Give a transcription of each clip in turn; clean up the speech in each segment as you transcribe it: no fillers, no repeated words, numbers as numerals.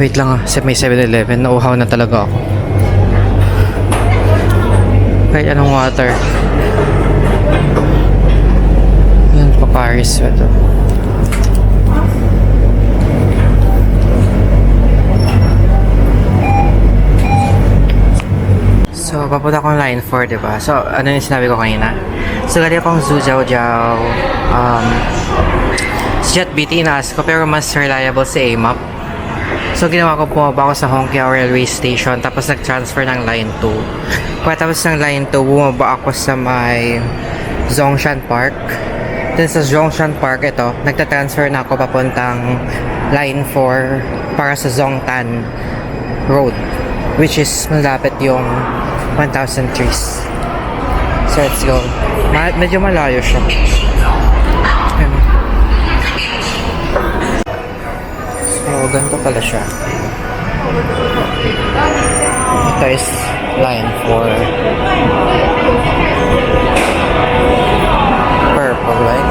Wait lang ah, may 7-Eleven. Nauhaw na talaga ako. Kahit anong water. Yan, Paparis. Ito. So, papunta akong line 4, diba? So, ano yung sinabi ko kanina? So, galing akong Zhujiajiao. Si JetBT inaas ko, pero mas reliable si AMAP. So, ginawa ko, bumaba ako sa Hongqiao Railway Station, tapos nag-transfer ng line 2. Pagkatapos ng line 2, bumaba ako sa may Zhongshan Park. Then sa Zhongshan Park, ito, nagta-transfer na ako papuntang line 4 para sa Zhongtan Road, which is malapit yung 1,000 trees. So, let's go. Medyo malayo siya. Ayan. So, ganito pala siya. Ito is line 4. Purple, right?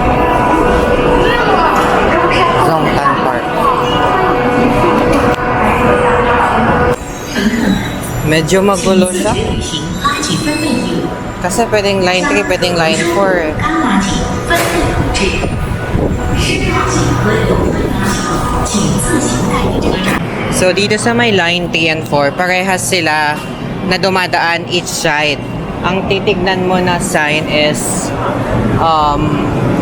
Zhongtan Park. Medyo magulo siya. Kasi pwedeng line 3, pwedeng line 4 eh. So dito sa may line 3 and 4, parehas sila na dumadaan each side. Ang titignan mo na sign is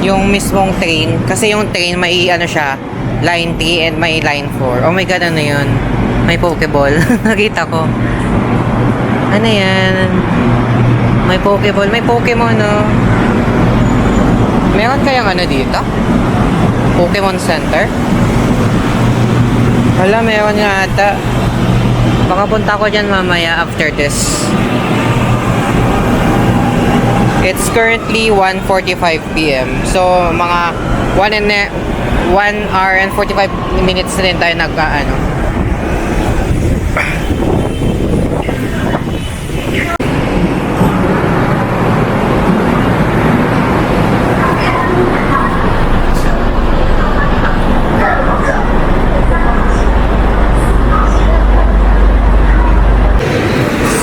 yung mismong train. Kasi yung train may ano siya, line 3 and may line 4. Oh my god, ano yun? May Pokeball. Nakita ko. Ano yan? May Pokeball. May Pokemon, no? Meron kayang ano dito? Pokemon Center? Wala, meron nga ata. Baka punta ko dyan mamaya after this. It's currently 1:45 PM. So, mga 1 hour and 45 minutes na rin tayo nagkaano.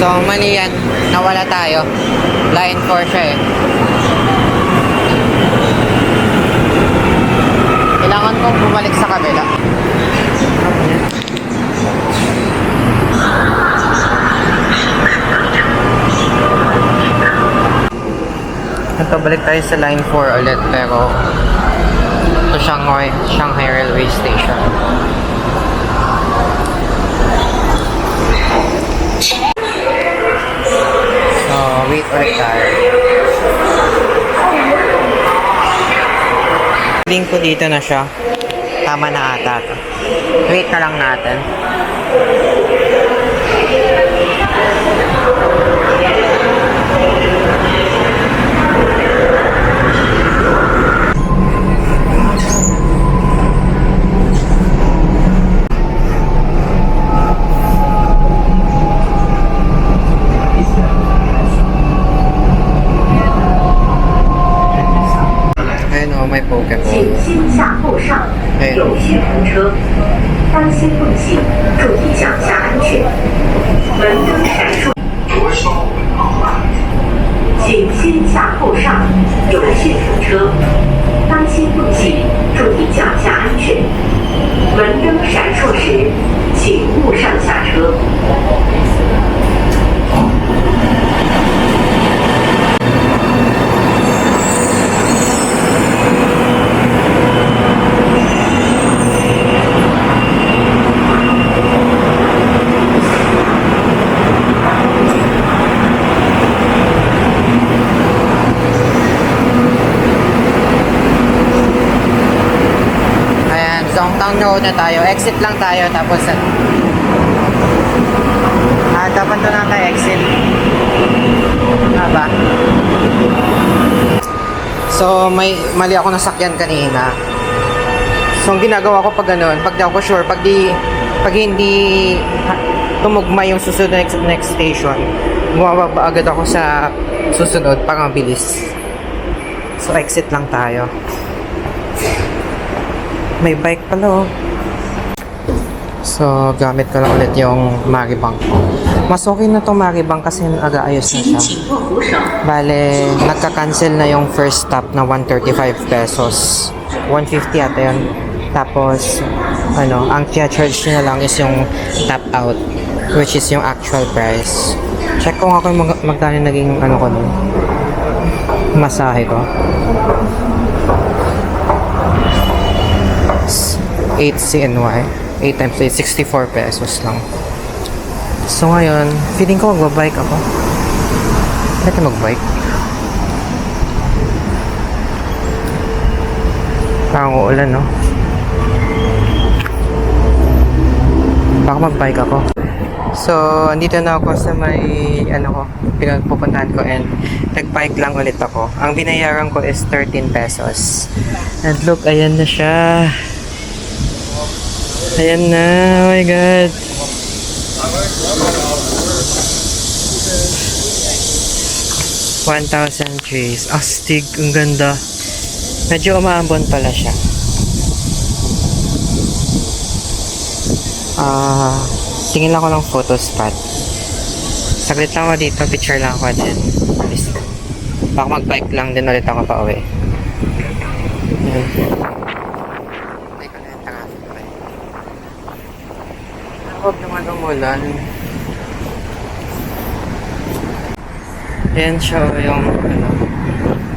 So, mali yan. Nawala tayo. Line 4 siya eh. Kailangan kong bumalik sa kabila. Ito, balik tayo sa line 4 ulit. Pero, ito Shanghai Railway Station. Wait ulit tayo. Feeling ko dito na siya. Tama na ata ito. Wait na lang natin. may Pokeball. 请先下后上，有序通车，当心碰行，注意脚下安全。门灯闪烁。请先下后上，有序通车，当心碰行，注意脚下安全。门灯闪烁时，请勿上下车。 Zhongtan Road na tayo. Exit lang tayo. Tapos dapat doon na tayo exit. Ba? So, may mali ako nasakyan kanina. So, ang ginagawa ko pag ganun, pag di ako sure, pag hindi tumugma yung susunod next station, bumababa agad ako sa susunod para mabilis. So, exit lang tayo. May bike pala oh. So, gamit ko lang ulit yung Maribank ko. Mas okay na tong Maribank kasi nag-aayos na 请 siya. 紧握扶手。 Bale, nagka-cancel na yung first stop na 135 pesos. 150 ata yun. Tapos, ang charge nyo na lang is yung top out, which is yung actual price. Check ko nga kung magkano naging ko nun. Masahe ko. 8 CNY. 8 times 8, 64 pesos lang. So ngayon, feeling ko magbabike ako. Pwede magbike. Parang uulan, no? Baka magbike ako. So, andito na ako sa may, pinagpupuntahan ko and nagbike lang ulit ako. Ang binayaran ko is 13 pesos. And look, ayan na siya. Ayan na, oh my god. $1,000 trees. Astig, ang ganda. Medyo umaambon pala siya. Tingin lang ako ng photo spot. Saglit lang ako dito, picture lang ako din. Baka mag-bike lang din ulit ako pa uwi. Teka na yung traffic light. Huwag naman umulan. Ayan siya yung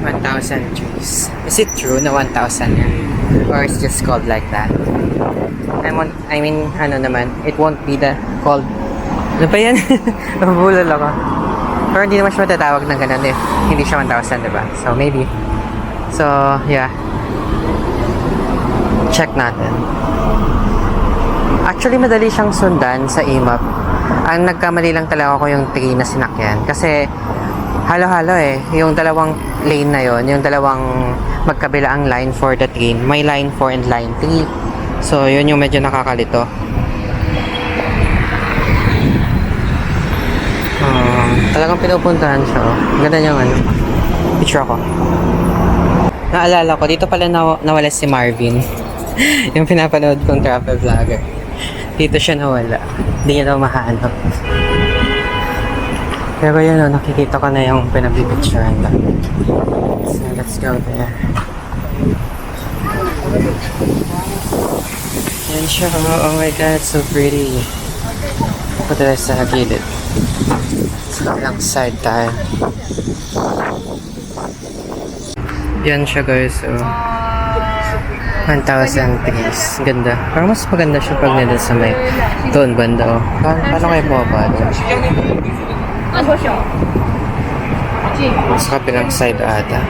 1,000 trees. Is it true na 1,000 yan? Or it's just called like that? I mean, it won't be called. Ano ba yan? Nabulol ako. Pero hindi naman siya matatawag ng ganun eh. Hindi siya 1,000, diba? So, maybe. So, yeah. Check natin. Actually, madali siyang sundan sa EMAP. Ang nagkamali lang talaga ako yung 3 na sinakyan. Kasi, halo-halo eh. Yung dalawang lane na yon, yung dalawang magkabila ang line for the train. May line 4 and line 3. So, yun yung medyo nakakalito. Talagang pinupuntahan siya. Ganda niyang picture ako. Naalala ko, dito pala nawala si Marvin. Yung pinapanood kong travel vlogger. Dito siya nawala. Hindi niya daw mahanap. Pero yun, nakikita ko na yung pinapipicturean ba. So, let's go there. Yan siya. Oh my god, so pretty. Punta tayo sa gilid. Sa lang side tayo. Yan siya guys. So, 1,000 trees. Ganda. Parang mas maganda siya pag nandun sa may doon banda. Oh. Paano kayo bumaba doon? Sa kapilang side ata.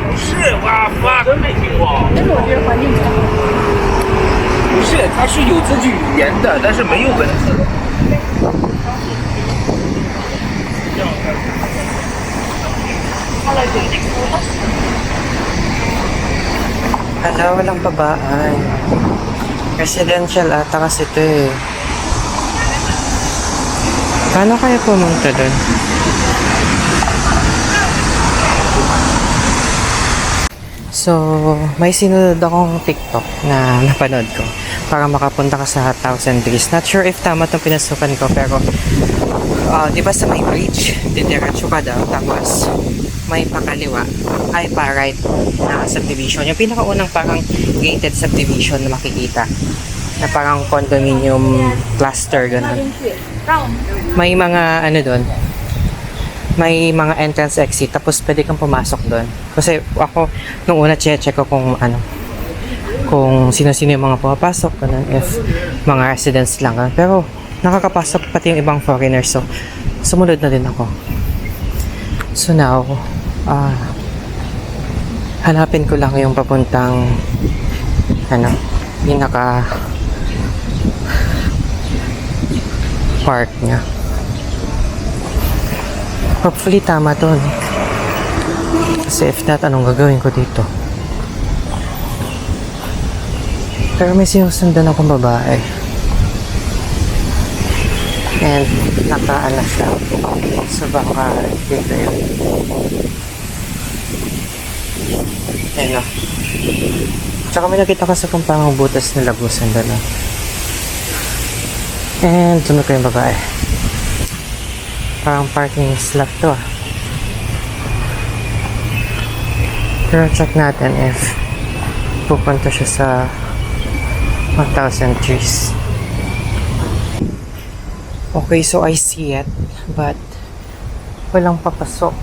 不是，它是有自己语言的，但是没有文字。 Hala, walang babaan. Residential ata kasi ito eh. Paano kaya pumunta doon? So, may sinunod akong TikTok na napanood ko para makapunta ka sa 1,000 trees. Not sure if tama itong pinasukan ko, pero di ba sa may bridge, didiretso ka daw, tapos may pakaliwa, ay pa-right na subdivision. Yung pinakaunang parang gated subdivision na makikita, na parang condominium cluster, ganun. May mga doon, may mga entrance exit, tapos pwede kang pumasok doon. Kasi ako, nung una check ko kung kung sino-sino yung mga pumapasok, ganun, if mga residents lang. Pero nakakapasok pati yung ibang foreigners, so sumunod na din ako. So now, hanapin ko lang yung papuntang pinaka park niya. Hopefully tama to, no? Kasi if not, anong gagawin ko dito? Pero may sinusundan akong babae. And nakaala siya. So baka dito yun. Ayun, no? Tsaka may nakita kasi kung parang butas na lagusan doon, no? And sunod ko yung babae. Parang parking slot to ah. Pero check natin if pupunta siya sa 1,000 trees. Okay, so I see it, but walang papasok.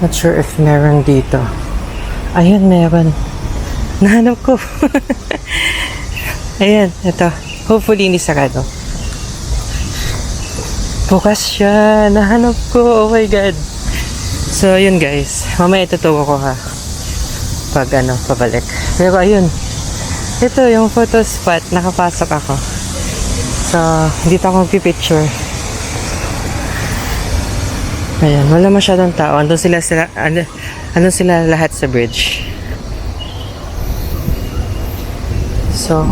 Not sure if meron dito. Ayun, meron. Nahanap ko. Ayan, ito. Hopefully, hindi sarado. Bukas siya. Nahanap ko. Oh my God. So, yun guys. Mamaya itutuwa ko ha. Pag pabalik. Pero ayun. Ito, yung photo spot. Nakapasok ako. So, dito ako magpipicture. Ayan, wala masyadong tao. Andun sila lahat sa bridge. So,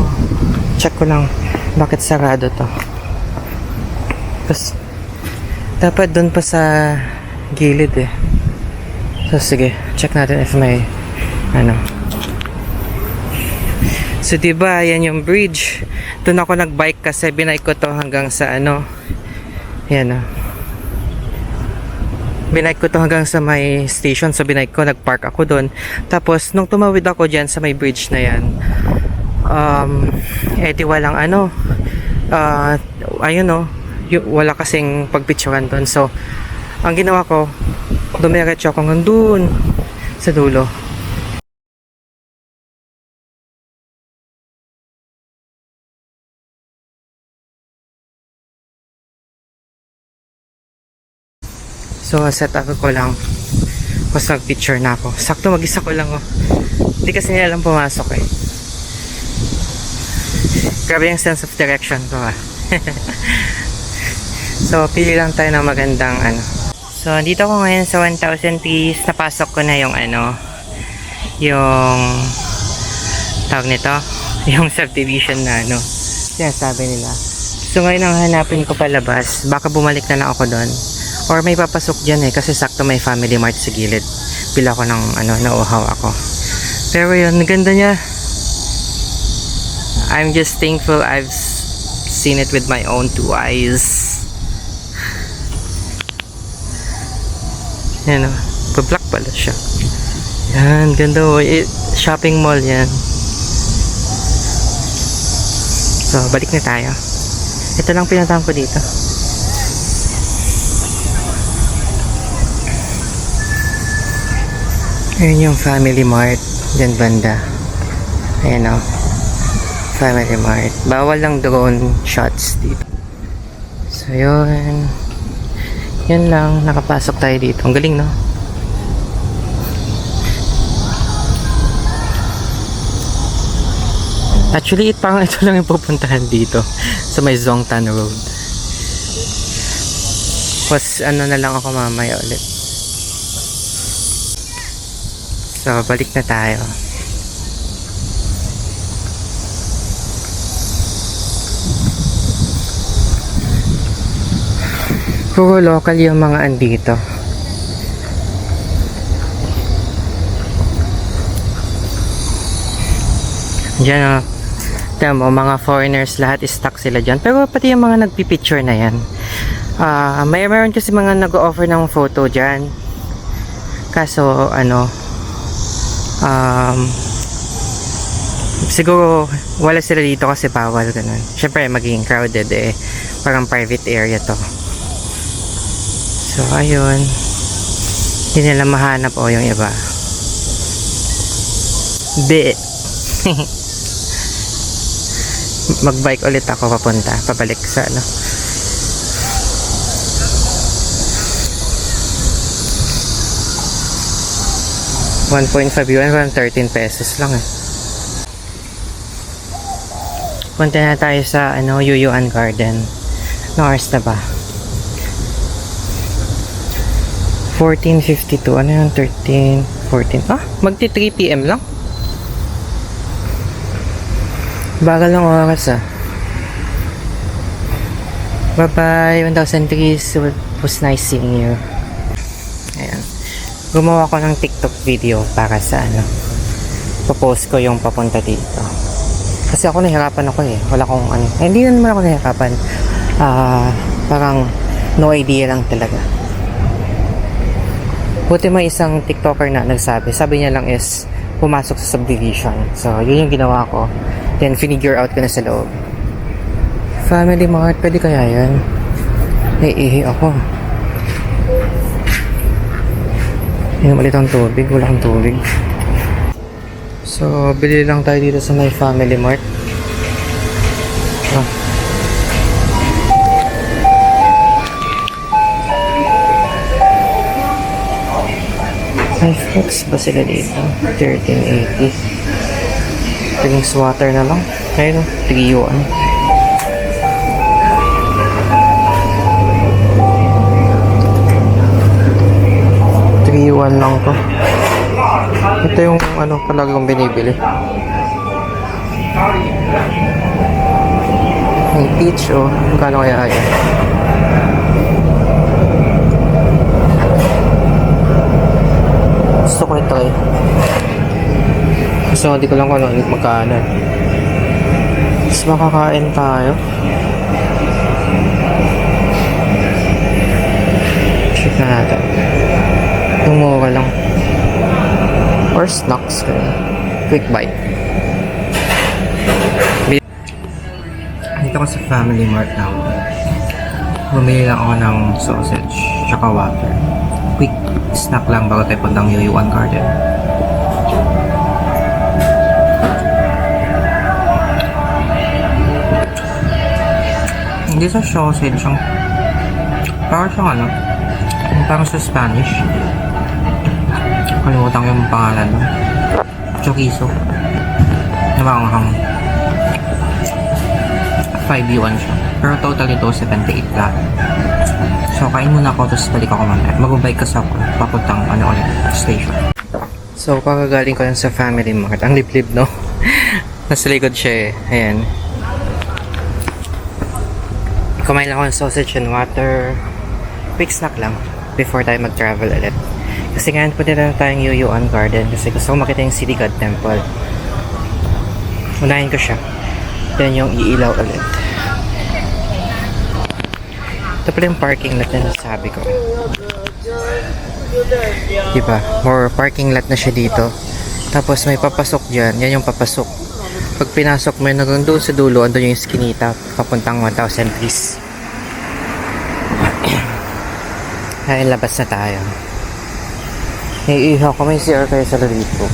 check ko lang bakit sarado to. Tapos, dapat dun pa sa gilid eh. So, sige. Check natin if may So, diba, yan yung bridge. Doon ako nagbike kasi binike ko to hanggang sa yan binike ko to hanggang sa may station. So, binike ko, nagpark ako doon. Tapos, nung tumawid ako dyan sa may bridge na yan, di walang wala kasing pagpicturan doon. So, ang ginawa ko, dumiretso ako hanggang doon sa dulo. So, set up ko lang. Tapos nag-picture na ako. Sakto, mag-isa ko lang. Hindi kasi nila lang pumasok eh. Grabe yung sense of direction ko So, pili lang tayo ng magandang So, dito ko ngayon sa 1,000 trees. Napasok ko na yung yung tawag nito, yung subdivision na sinasabi nila. So, ngayon ang hanapin ko palabas. Baka bumalik na lang ako doon. Or may papasok dyan eh, kasi sakto may Family Mart sa gilid. Bila ko ng nauhaw ako. Pero yun, ganda niya. I'm just thankful I've seen it with my own two eyes. Yan pa-black pala siya. Yan, ganda shopping mall yan. So, balik na tayo. Ito lang pinuntahan ko dito. Ayan yung Family Mart. Diyan banda. Ayan Family Mart. Bawal lang drone shots dito. So yun. Yan lang. Nakapasok tayo dito. Ang galing Actually, parang ito lang yung pupuntahan dito. Sa may Zongtan Road. Tapos na lang ako mamaya ulit. So, balik na tayo. Puro local yung mga andito. Diyan Tignan mo, mga foreigners lahat stuck sila dyan. Pero pati yung mga nagpipicture na yan. Meron kasi mga nag-offer ng photo dyan. Kaso, siguro wala sila dito kasi bawal ganun. Syempre magiging crowded parang private area to. So ayun, hindi nila mahanap yung iba. Magbike ulit ako pabalik sa 1.5 yuan, 13 pesos lang Punta na tayo sa Yuyuan Garden. No oras na ba? 14:52. Ano yun? 13, 14. Magti 3 PM lang. Bagal ng oras Bye-bye, 1,000 trees. It was nice seeing you. Ayan. Gumawa ko ng TikTok video para sa popost ko yung papunta dito. Kasi ako nahihirapan ako eh. Wala akong ano. Hindi naman ako nahihirapan. Parang no idea lang talaga. Buti may isang TikToker na nagsabi. Sabi niya lang is pumasok sa subdivision. So, yun yung ginawa ko. Then, finigure out ko na sa loob. Family Mart, pwede kaya yan? Naiihi ako. Inom ulit ang tubig. Wala akong tubig. So, bili lang tayo dito sa may Family Mart. Oh. May fruits ba sila dito? 13.80. Drinks water na lang. Ayun, 3-1. Lang to. Ito yung ano talagang binibili. May peach oh. Magkano kaya yan? Gusto ko i-try. So, hindi ko lang kung ano magkano. Tapos makakain tayo. Check na natin. Yung mura lang. Or snacks ka na. Quick bite. Dito ko sa Family Mart now. Bumili lang ako ng sausage tsaka water. Quick snack lang bago tayo puntang Yuyuan Garden. Hindi sa sausage yung parang siyang ano, parang sa Spanish. Kalimutan ko yung pangalan no? Chorizo. Namanghang. 5 yuan siya. Pero total ito 78 lang. So kain muna ako tapos balik ako mamaya. Mag-bike kasi ako papuntang ano ulit station. So kakagaling ko lang sa Family Mart. Ang liblib no? Nasa likod siya eh. Ayan. Kumain lang ako ng sausage and water. Quick snack lang before tayo mag-travel ulit. Kasi ngayon punta na tayong Yuyuan Garden kasi gusto ko makita yung City God Temple. Unahin ko siya. Then yung iilaw ulit. Ito pala yung parking lot na nasabi ko. Diba? More parking lot na siya dito. Tapos may papasok dyan. Yan yung papasok. Pag pinasok mo yun hanggang doon sa dulo, andun yung skinita. Papuntang 1,000 trees. Ay, labas na tayo. Naiihaw ko. May CR kayo sa dito.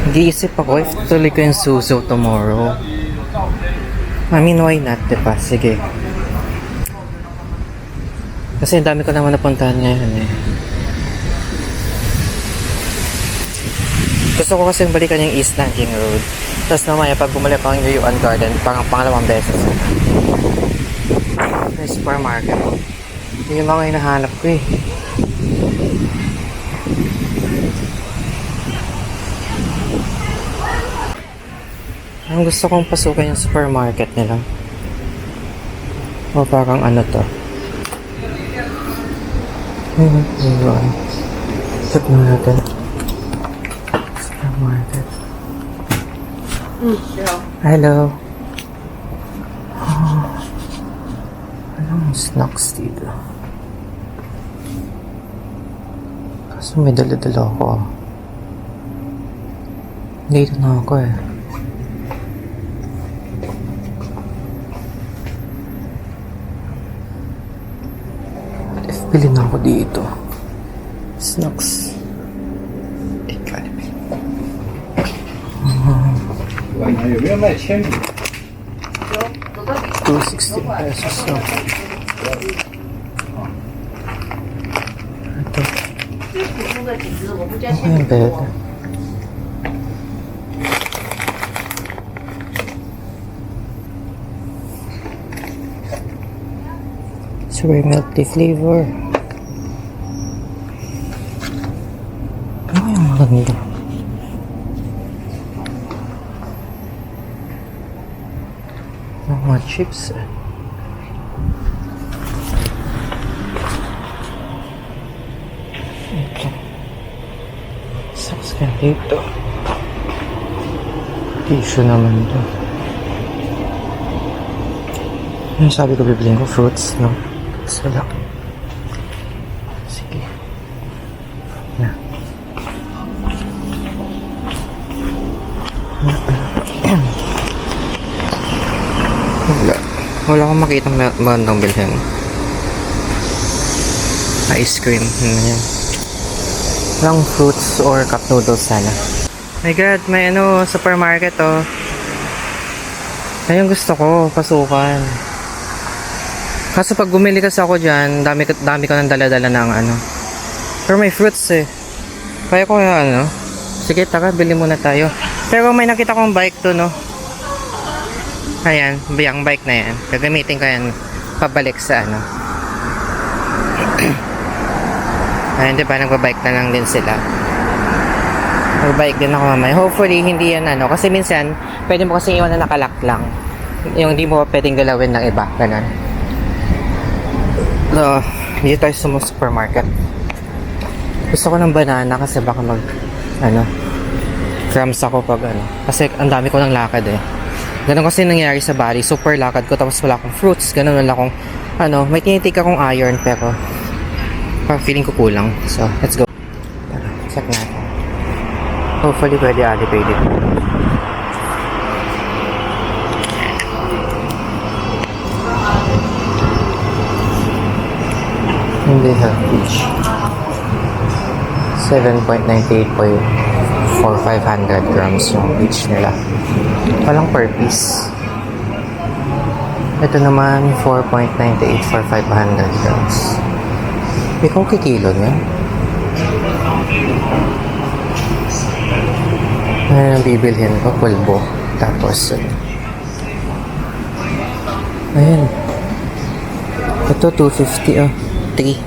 Nag-iisip ako if tuloy ko yung Suzo tomorrow. I mean, why not, diba? Sige. Kasi dami ko naman napuntahan ngayon eh. Gusto ko kasi balikan yung East Nanjing Road. Tapos mamaya pag bumalik ako ng Yuyuan Garden, parang pangalawang beses. May supermarket. Yun yung mga hinahanap ko eh. Ang gusto kong pasukin yung supermarket nila. O parang ano to. Yun. Check na natin. Supermarket. Hello. Oh. Anong snacks dito? Kaso may dala-dala ako. Dito na ako eh. Pili na ako dito. Snacks. Jollibee. 有没有卖铅笔？ 260 pesos na. Ito. Ano yung bed? Super milk tea flavor. Ano yung maganda? Mga chips. Okay. Saks ka dito. Tissue naman to. Yung sabi ko bibiliin ko fruits, no? Gusto lang. Sige. Na. Wala akong makitang magandang bilhin. Ice cream. Ano yan? Lang fruits or cup noodles sana. My God, may supermarket oh. Ayun gusto ko, pasukan. Kaso pag bumili kasi ako dyan, dami ko nang dala-dala ng Pero may fruits eh. Kaya ko sige tara, bili muna tayo. Pero may nakita kong bike to no. Ayan, yung bike na yan. Gagamitin ko yan pabalik sa Ayan, diba, nagbabike na lang din sila. Magbike din ako mamaya. Hopefully, hindi yan kasi minsan, pwede mo kasi iwan na nakalak lang. Yung hindi mo pwedeng galawin ng iba. Ganun. So, dito tayo sa supermarket. Gusto ko ng banana kasi baka cramps ako pag Kasi ang dami ko ng lakad eh. Ganun kasi nangyari sa Bali. Super lakad ko tapos wala akong fruits. Ganun wala akong may tinitik akong iron pero parang feeling ko kulang. So, let's go. Check natin. Hopefully, pwede Alipay dito. Hindi healthy. 7.98 for 500 grams yung each nila. Walang per piece. Ito naman 4.98 for 500 grams. Ikaw kikilo niya. Ayan ang bibilhin ko, pulbo. Tapos, ayan. Ito, 250, 3.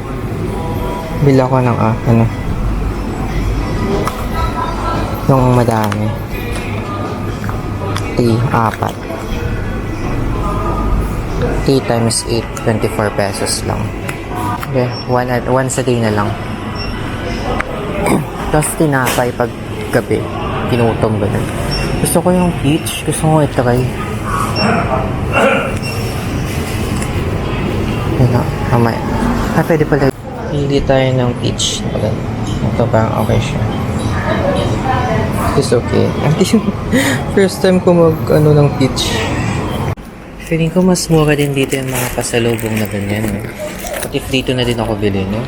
Bila ko ng, yung madami. 3, 4. 3 times 8, 24 pesos lang. Okay, once a day na lang. Tapos tinapay pag gabi. Pinutom ganun. Gusto ko yung peach. Gusto ko i-try. Yun na. Mamaya. Pwede pala. Pili tayo ng peach. Ito parang okay siya. It's okay. First time ko ng peach. Feeling ko mas mura din dito yung mga pasalubong na ganyan. At if dito na din ako bili, no?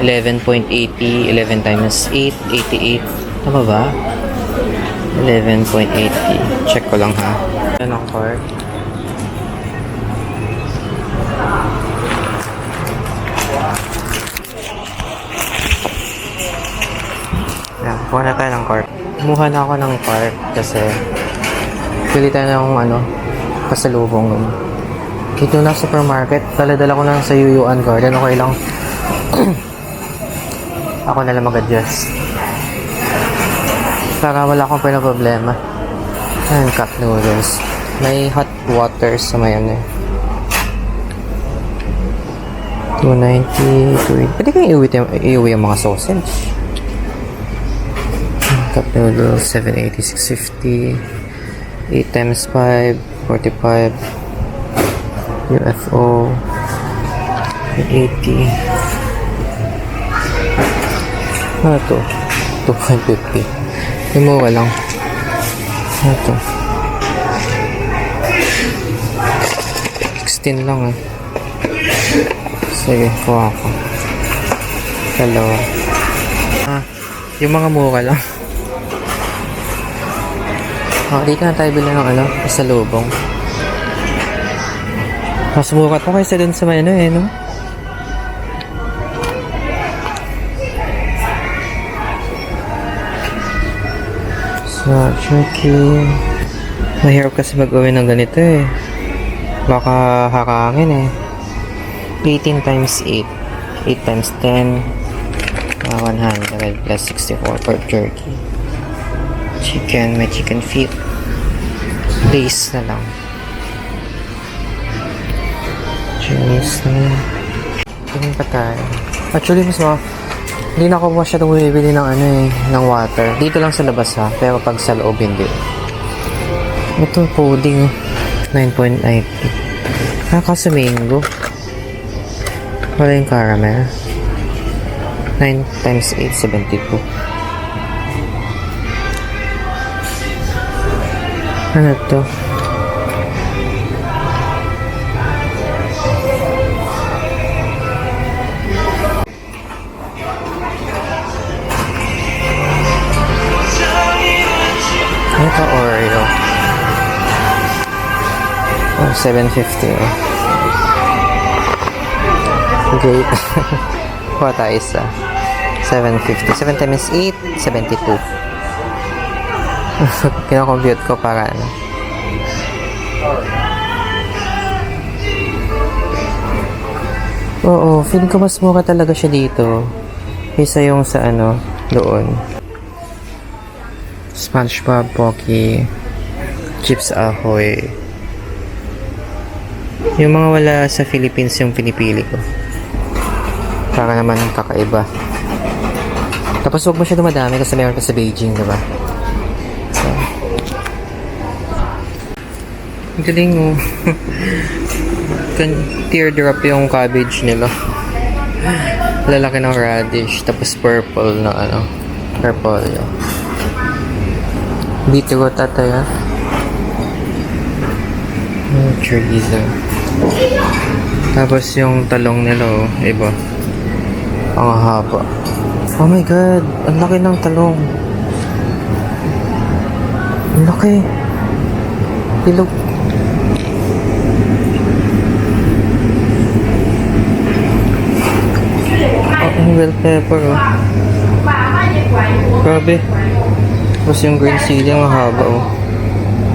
11.80, 11 times 8, 88. Tama ba? 11.80. Check ko lang ha. Yan ang card. Yan, kuha na tayo ng card. Kumuha na ako ng card kasi pili tayo ng pasalubong. Dito na supermarket. Dala-dala ko na sa Yuyuan Garden. Okay lang. Ako na lang mag-adjust. Para wala akong problema. Ayan, cup noodles. May hot water sa may 290, 280. Pwede kang iuwi yung mga sausage. Cup noodles, 780, 650. 8 times 5, 45. UFO, 80. Ano to? 2.50. Lumuha lang. Ano to? 16 lang Sige, kuha ko. Dalawa. Yung mga mura lang. Dito na tayo bilhin ng pasalubong. Mas mura to kaysa dun sa may no? So, turkey. Mahirap kasi mag-uwi ng ganito Baka hakangin 18 times 8. 8 times 10. 100 plus 64 for turkey. Chicken, may chicken feet. Base na lang. Cheers na yun. Tingin pa tayo. Actually, hindi na ako masyadong bumibili ng ng water. Dito lang sa labas ha, pero pag sa loob hindi. Ito, pudding. 9.90. Kaso mango. Wala yung caramel. 9 times 8, 72. Ano to? Ito Oreo. Oh, 750 oh. Great. Kuha tayo isa. 750. 7 times 8, 72. Kinakompute ko para ano. Oo, feeling ko mas mura talaga siya dito. Kaysa yung sa doon. SpongeBob, Pocky, Chips Ahoy. Yung mga wala sa Philippines yung pinipili ko. Para naman kakaiba. Tapos huwag mo siya dumadami kasi meron pa sa Beijing, diba? So, ang galing mo. Teardrop yung cabbage nila. Lalaki ng radish. Tapos purple na purple yun. Beetroot ata yan. Chorizo. Tapos yung talong nila iba. Ang haba. Oh my god, ang laki ng talong. Ang laki. Bilog. Ang bell pepper Grabe. Tapos yung green chili ang haba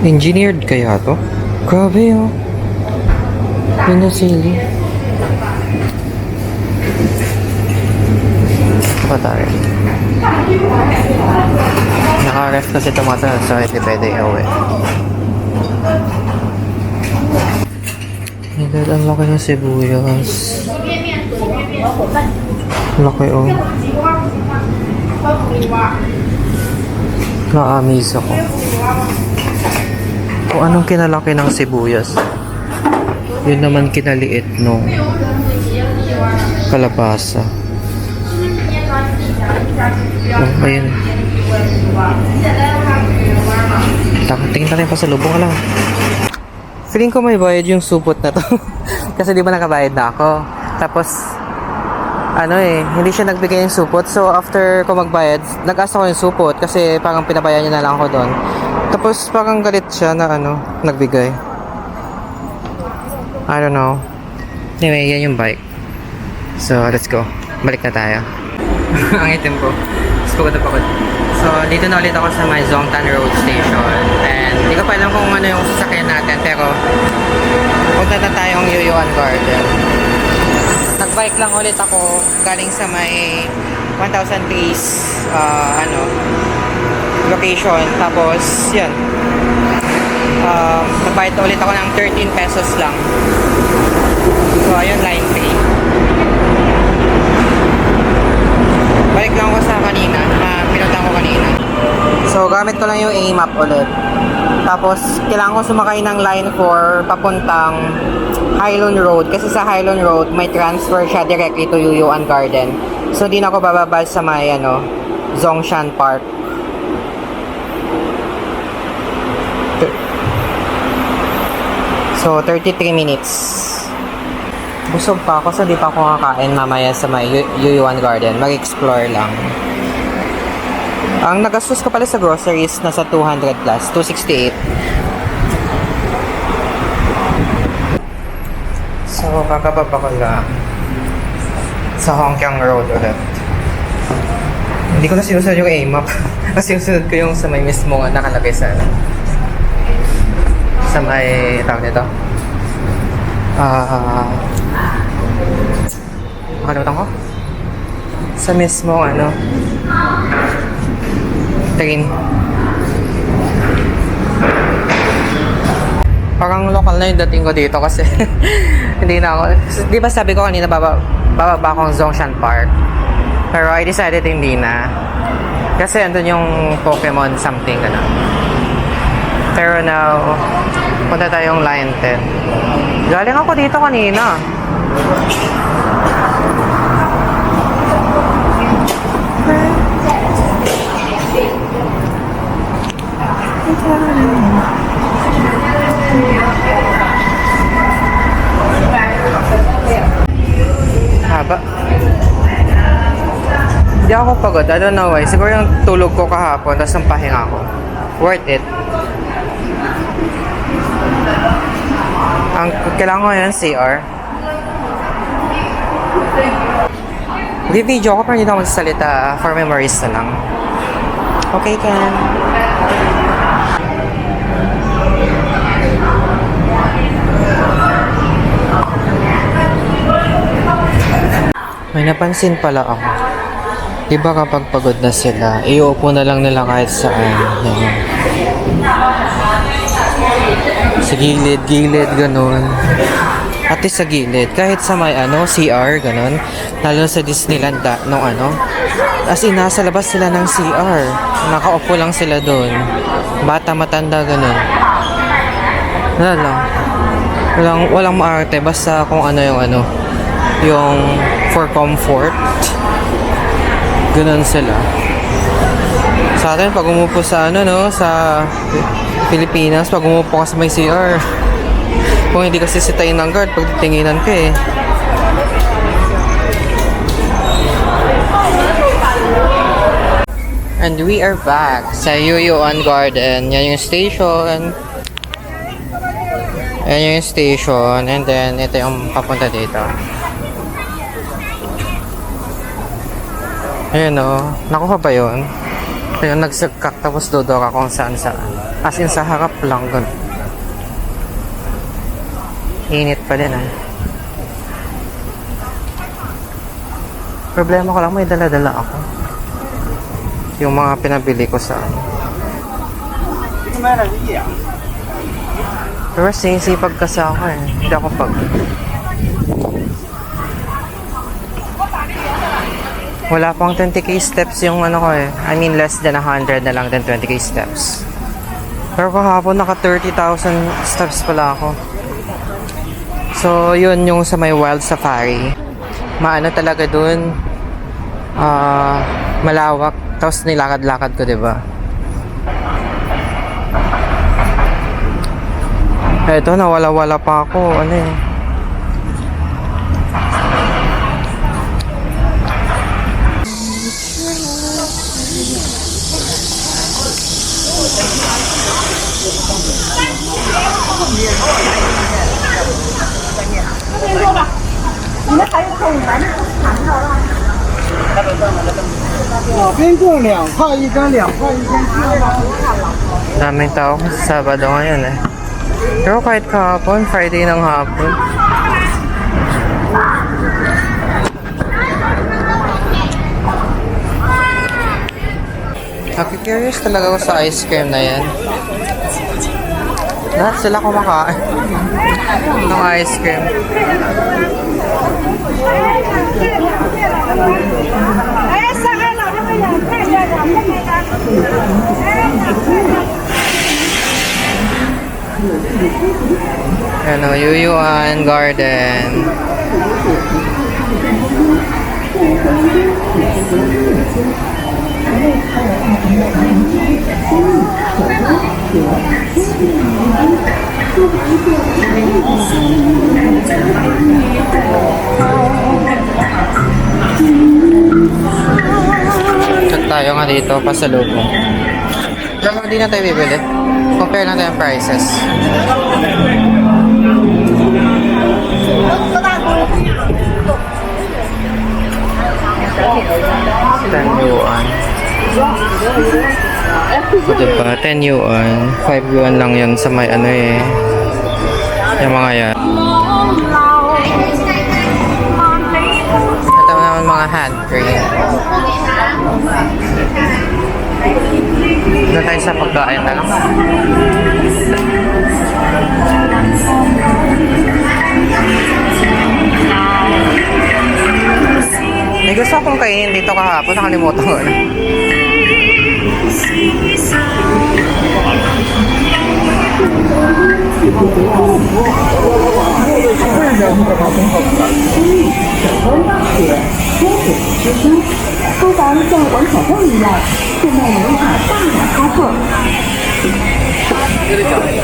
Engineered kaya to? Grabe green chili. Pa tayo. Naka-ref kasi tomato so hindi pwede iuwi. My god, ang laki ng sibuyas. Laki Na-amaze ako. Kung anong kinalaki ng sibuyas, yun naman kinaliit nung kalabasa. Oh, ayun. Tingin natin pa sa lubong lang. Feeling ko may bayad yung supot na to. Kasi di ba nakabayad na ako. Tapos hindi siya nagbigay ng supot. So, after ko magbayad, nag-asa ko yung supot kasi parang pinabayaan niya na lang ako doon. Tapos, parang galit siya na nagbigay. I don't know. Anyway, yan yung bike. So, let's go. Balik na tayo. Ang itim ko. Pagod na pagod. So, dito na ulit ako sa may Zongtan Road Station. And, hindi ko pa alam kung ano yung sasakyan natin. Pero, punta na tayong Yuyuan Garden. Nagbike lang ulit ako galing sa may 1,000 trees location. Tapos yan nagbayad ulit ako ng 13 pesos lang. So ayun, line 3. Balik lang ako sa kanina na pinunta ko kanina. So gamit ko lang yung A-map ulit. Tapos kailangan ko sumakay ng line 4 papuntang Hylon Road kasi sa Hylon Road may transfer siya directly to Yuyuan Garden. So di na ako bababa sa may Zhongshan Park. So 33 minutes. Busog pa ako so di pa ako kakain mamaya sa may Yuyuan Garden. Mag-explore lang. Ang nagastos ko pala sa groceries nasa 200 plus, 268. So, kakababa ko lang sa Hongqiang Road ulit. Hindi ko na sinusunod yung A-map. Kasi sinusunod ko yung sa may mismo nakalagay sa sa may tawag nito. Nakalimutan ko? Sa mismo train. Parang local na yung dating ko dito kasi hindi na ako. Di ba sabi ko kanina bababa akong Zhongshan Park. Pero I decided hindi na. Kasi andun yung Pokemon something na. Pero now, punta tayong Line 10. Galing ako dito kanina. Haba. Hindi ako pagod. I don't know why. Siguro yung tulog ko kahapon, tapos ang pahinga ko. Worth it. Ang kailangan ko yun, CR. Video ko pero hindi ako magsasalita. For memories na lang. Okay, Ken. May napansin pala ako. Diba kapag pagod na sila, iuupo na lang nila kahit saan. Yan. Sa gilid, ganun. At least sa gilid, kahit sa may CR, ganun. Lalo sa Disneyland, as in, nasa labas sila ng CR. Nakaupo lang sila doon. Bata, matanda, ganun. Wala lang. Walang maarte, basta kung yung for comfort. Ganun sila. Sa atin, pag umupo sa sa Pilipinas, pag umupo ka sa may CR, kung hindi kasi sitayin ng guard, pag titinginan ka eh. And we are back sa Yuyuan Garden. Yan yung station. Yan yung station. And then, ito yung papunta dito. Ayan o. Nakuha ba yun? Ayun, nagsagkak tapos dodor ako kung saan saan. As in, sa harap lang. Ganun. Init pa din Problema ko lang, may dala-dala ako. Yung mga pinabili ko sa Pero sinisipag kasi ako Hindi ako pag wala pang 20k steps yung ko I mean less than 100 na lang than 20k steps. Pero kahapon naka 30,000 steps pala ako. So yun yung sa may Wild Safari. Maano talaga dun. Malawak. Tapos nilakad-lakad ko, diba? Eto, nawala-wala pa ako. Daming tao kasi Sabado ngayon Pero kahit kahapon, Friday ng hapon. Curious talaga ako sa ice cream na yan. Lahat sila kumakain ng ice cream. Yuyuan Garden. Check tayo nga dito, pasalubong. Pero hindi na tayo bibili. Compare lang tayo ang prices. $10. O diba, 10 yuan. 5 yuan lang yan sa may yung mga yan. Ito naman mga hand cream. Doon tayo sa pagkain na lang. May gusto akong kainin dito kahapon. Nakalimutan ko na.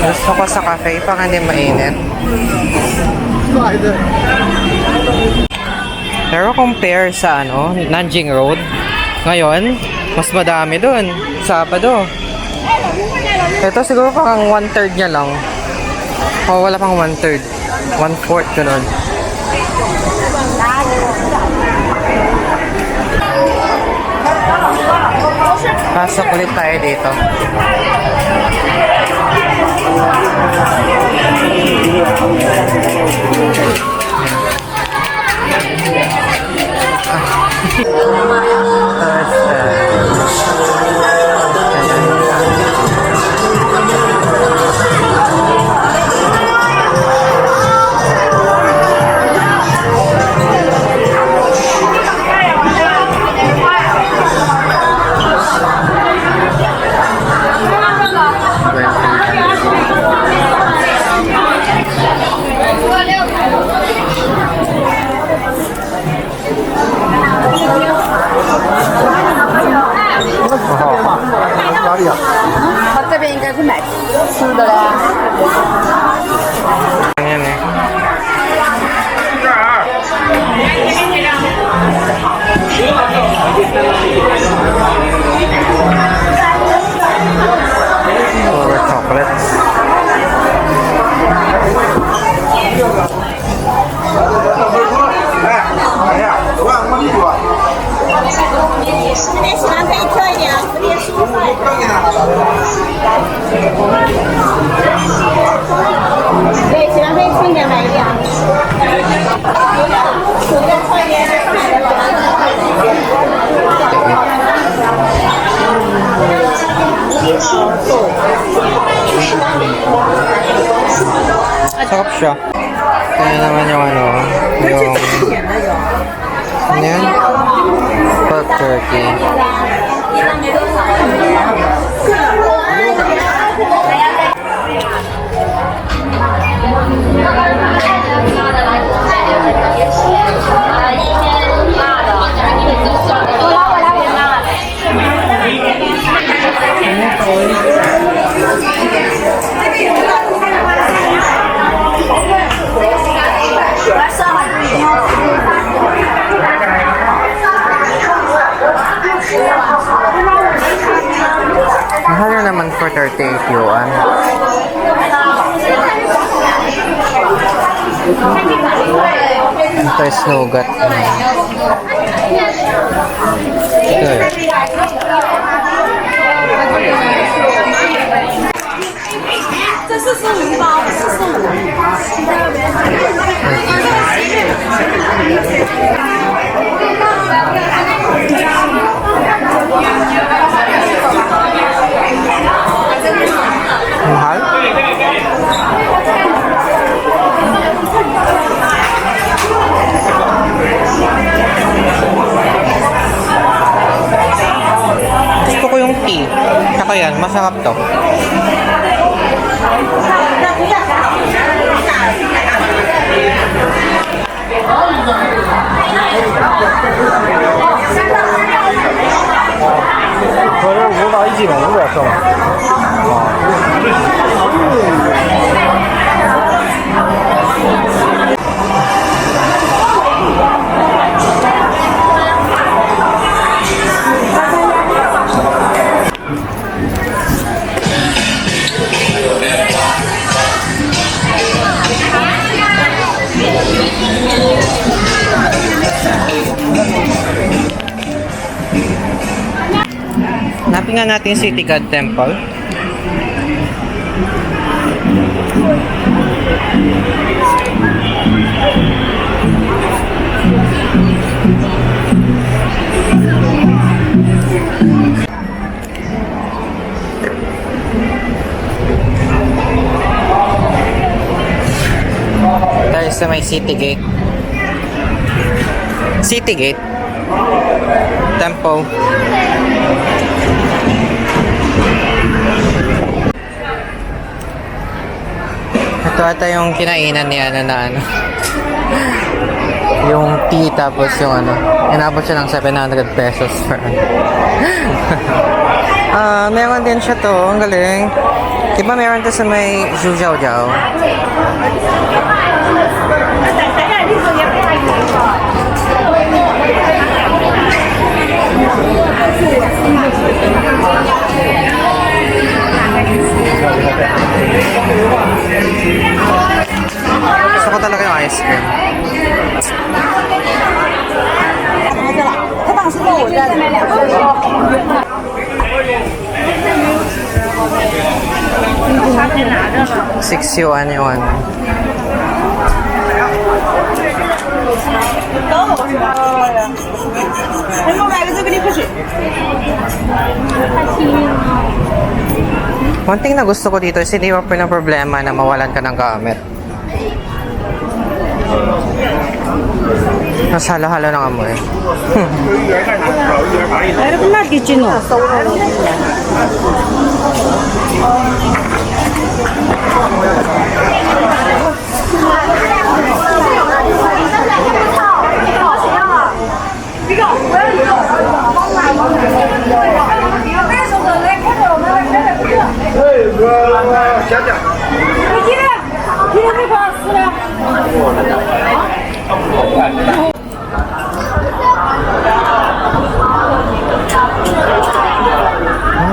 Gusto ko sa cafe pang hindi mainit. Pero compare sa Nanjing Road, ngayon, mas madami dun. Sabado. Ito siguro pang 1/3 niya lang. O wala pang 1/3. 1/4 ganun. Pasok ulit tayo dito. Ayan eh. Over chocolates. Sarap siya. Kaya naman yung yung ano yan? Pork turkey. Mahal na naman for 38 yuan. Ito is nougat. Good. Mahal? Gusto ko yung tea. Saka yan, masarap to. Hanapin nga natin yung City God Temple. Tayo sa may City Gate. City Gate. Tempo. Ito ata yung kinainan ni ano na ano. Yung tea tapos yung ano. Inabot siya ng 700 pesos for ano. Meron din siya to. Ang galing. Diba meron to sa may Zhujiaojiao? Gusto ko talaga yung ice cream. $6 yung ano. One thing na gusto ko dito is hindi mo problema na mawalan ka ng gamit. Mas halo-halo ng amoy.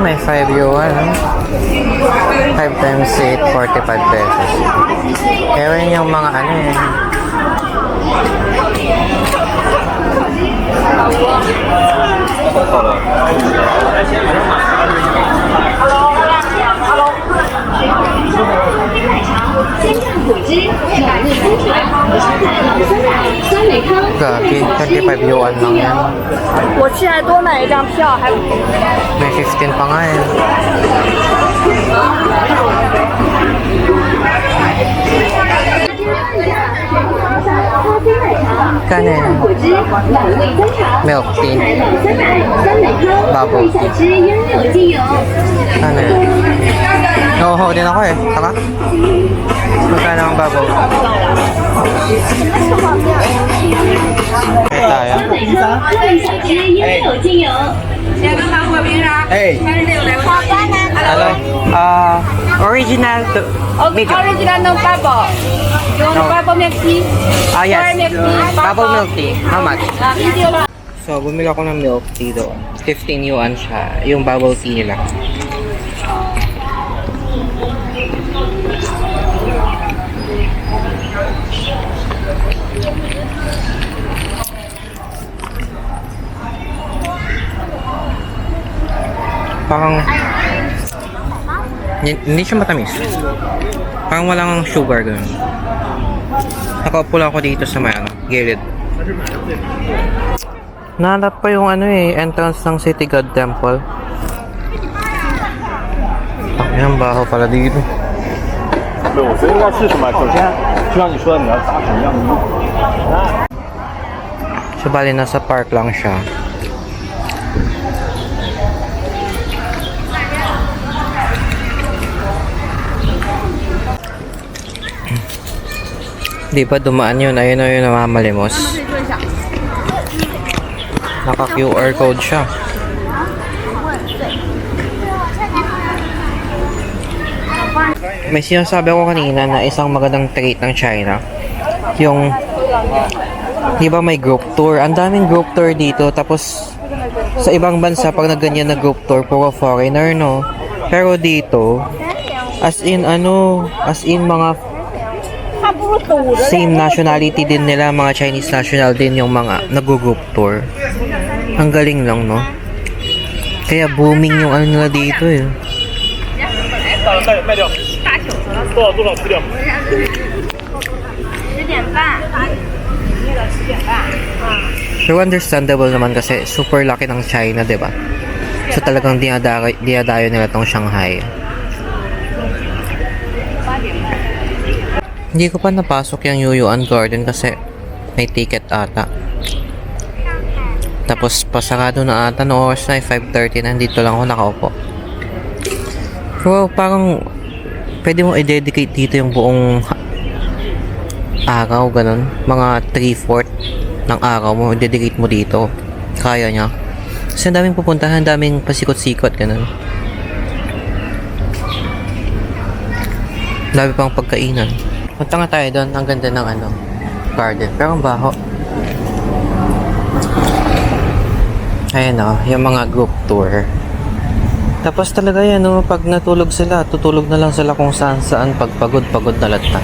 May 5 yuan. 5 times 8, 45 pesos. Pero yun yung mga ano eh. Gagi, 25 yuan lang yan. 我去还多买一张票，还 May 15 pa nga eh. Kano yan? Milk tea. Bubble tea. Kano yan? Oo, din ako eh. Taka? Magkano ang bubble? Okay tayo. Hey. Hello? Original to medium. Original no bubble. You want No. bubble milk tea? Yes. Or milk tea? Bubble milk tea. How much? Medium. So, bumili ako ng milk tea doon. 15 yuan siya. Yung bubble tea nila. Parang hindi siya matamis. Parang walang sugar ganun. Nakaupo lang ako dito sa may ano, gilid. Nahanap pa yung ano eh, entrance ng City God Temple. Ang baho pala dito. 对，我觉得应该是什么？首先，就像你说的，你要搭什么样的路？ So, bali nasa park lang siya. Di ba dumaan yun? Ayun na yun namamalimos. Naka-QR code siya. May sinasabi ako kanina na isang magandang trait ng China. Yung, di ba may group tour? Ang daming group tour dito. Tapos, sa ibang bansa, pag nagganyan na group tour, puro foreigner, no? Pero dito, as in mga same nationality din nila, mga Chinese national din yung mga nag-group tour. Ang galing lang, no? Kaya booming yung ano nila dito, eh. 卖掉，多少吃掉？ 10点半。Pero understandable naman kasi super laki ng China, di ba? So talagang dinadayo nila tong Shanghai. Hindi ko pa napasok yung Yuyuan Garden kasi may ticket ata. Tapos pasarado na ata no oras na 5:30 na dito lang ako nakaupo. Pero parang pwede mo i-dedicate dito yung buong araw, ganun. Mga 3/4 ng araw mo, i-dedicate mo dito. Kaya niya. Kasi ang daming pupuntahan, ang daming pasikot-sikot, ganun. Dami pang pagkainan. Punta nga tayo doon, ang ganda ng garden. Pero ang baho. Ayan o, yung mga group tour. Tapos talaga yan o, pag natulog sila, tutulog na lang sila kung saan pag pagod na lata.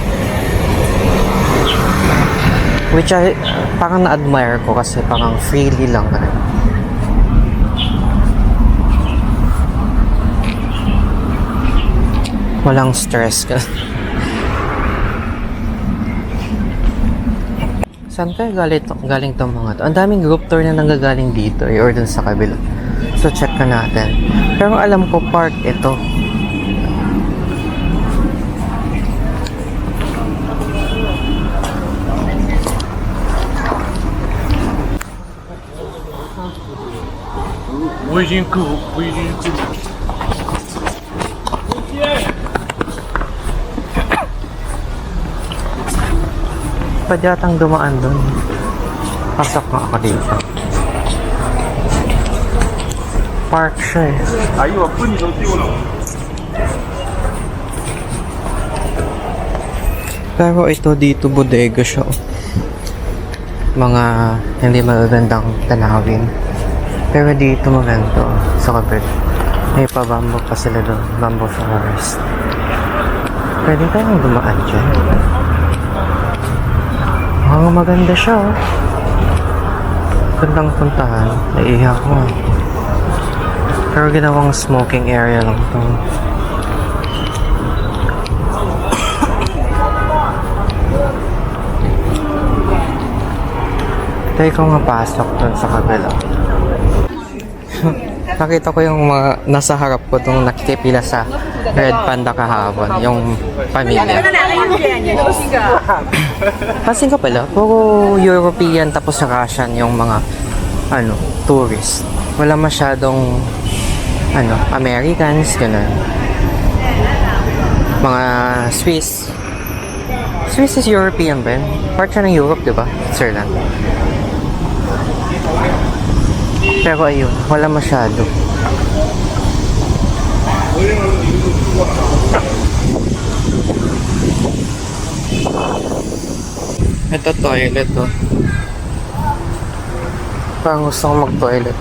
Which I, parang na-admire ko kasi parang freely lang rin. Walang stress ka. Saan kayo galing tong mga to? Ang daming group tour na nanggagaling dito or dun sa kabila. So check ka natin. Pero alam ko park ito. Pwede atang dumaan dun. Pasok nga ako dito. Park siya eh. Pero ito dito bodega siya. Mga hindi magagandang tanawin. Pero dito maganda sa kabit. May pa-bamboo pa sila doon. Bamboo forest. Pwede tayong dumaan dyan. Maganda siya oh. Gandang puntahan. Naiiyak ko. Pero ginawang smoking area lang to. Tayo ko nga pasok dun sa kabila. Nakita ko yung mga nasa harap ko itong nakikipila sa Red Panda kahapon, yung pamilya. Pansin ka pala, puro European tapos Russian yung mga tourist. Wala masyadong Americans, gano'n. Mga Swiss. Swiss is European ba yun? Part siya ng Europe, di ba? Switzerland. Pero ayun, wala masyado. Ito toilet oh. Parang gusto ko mag-toilet.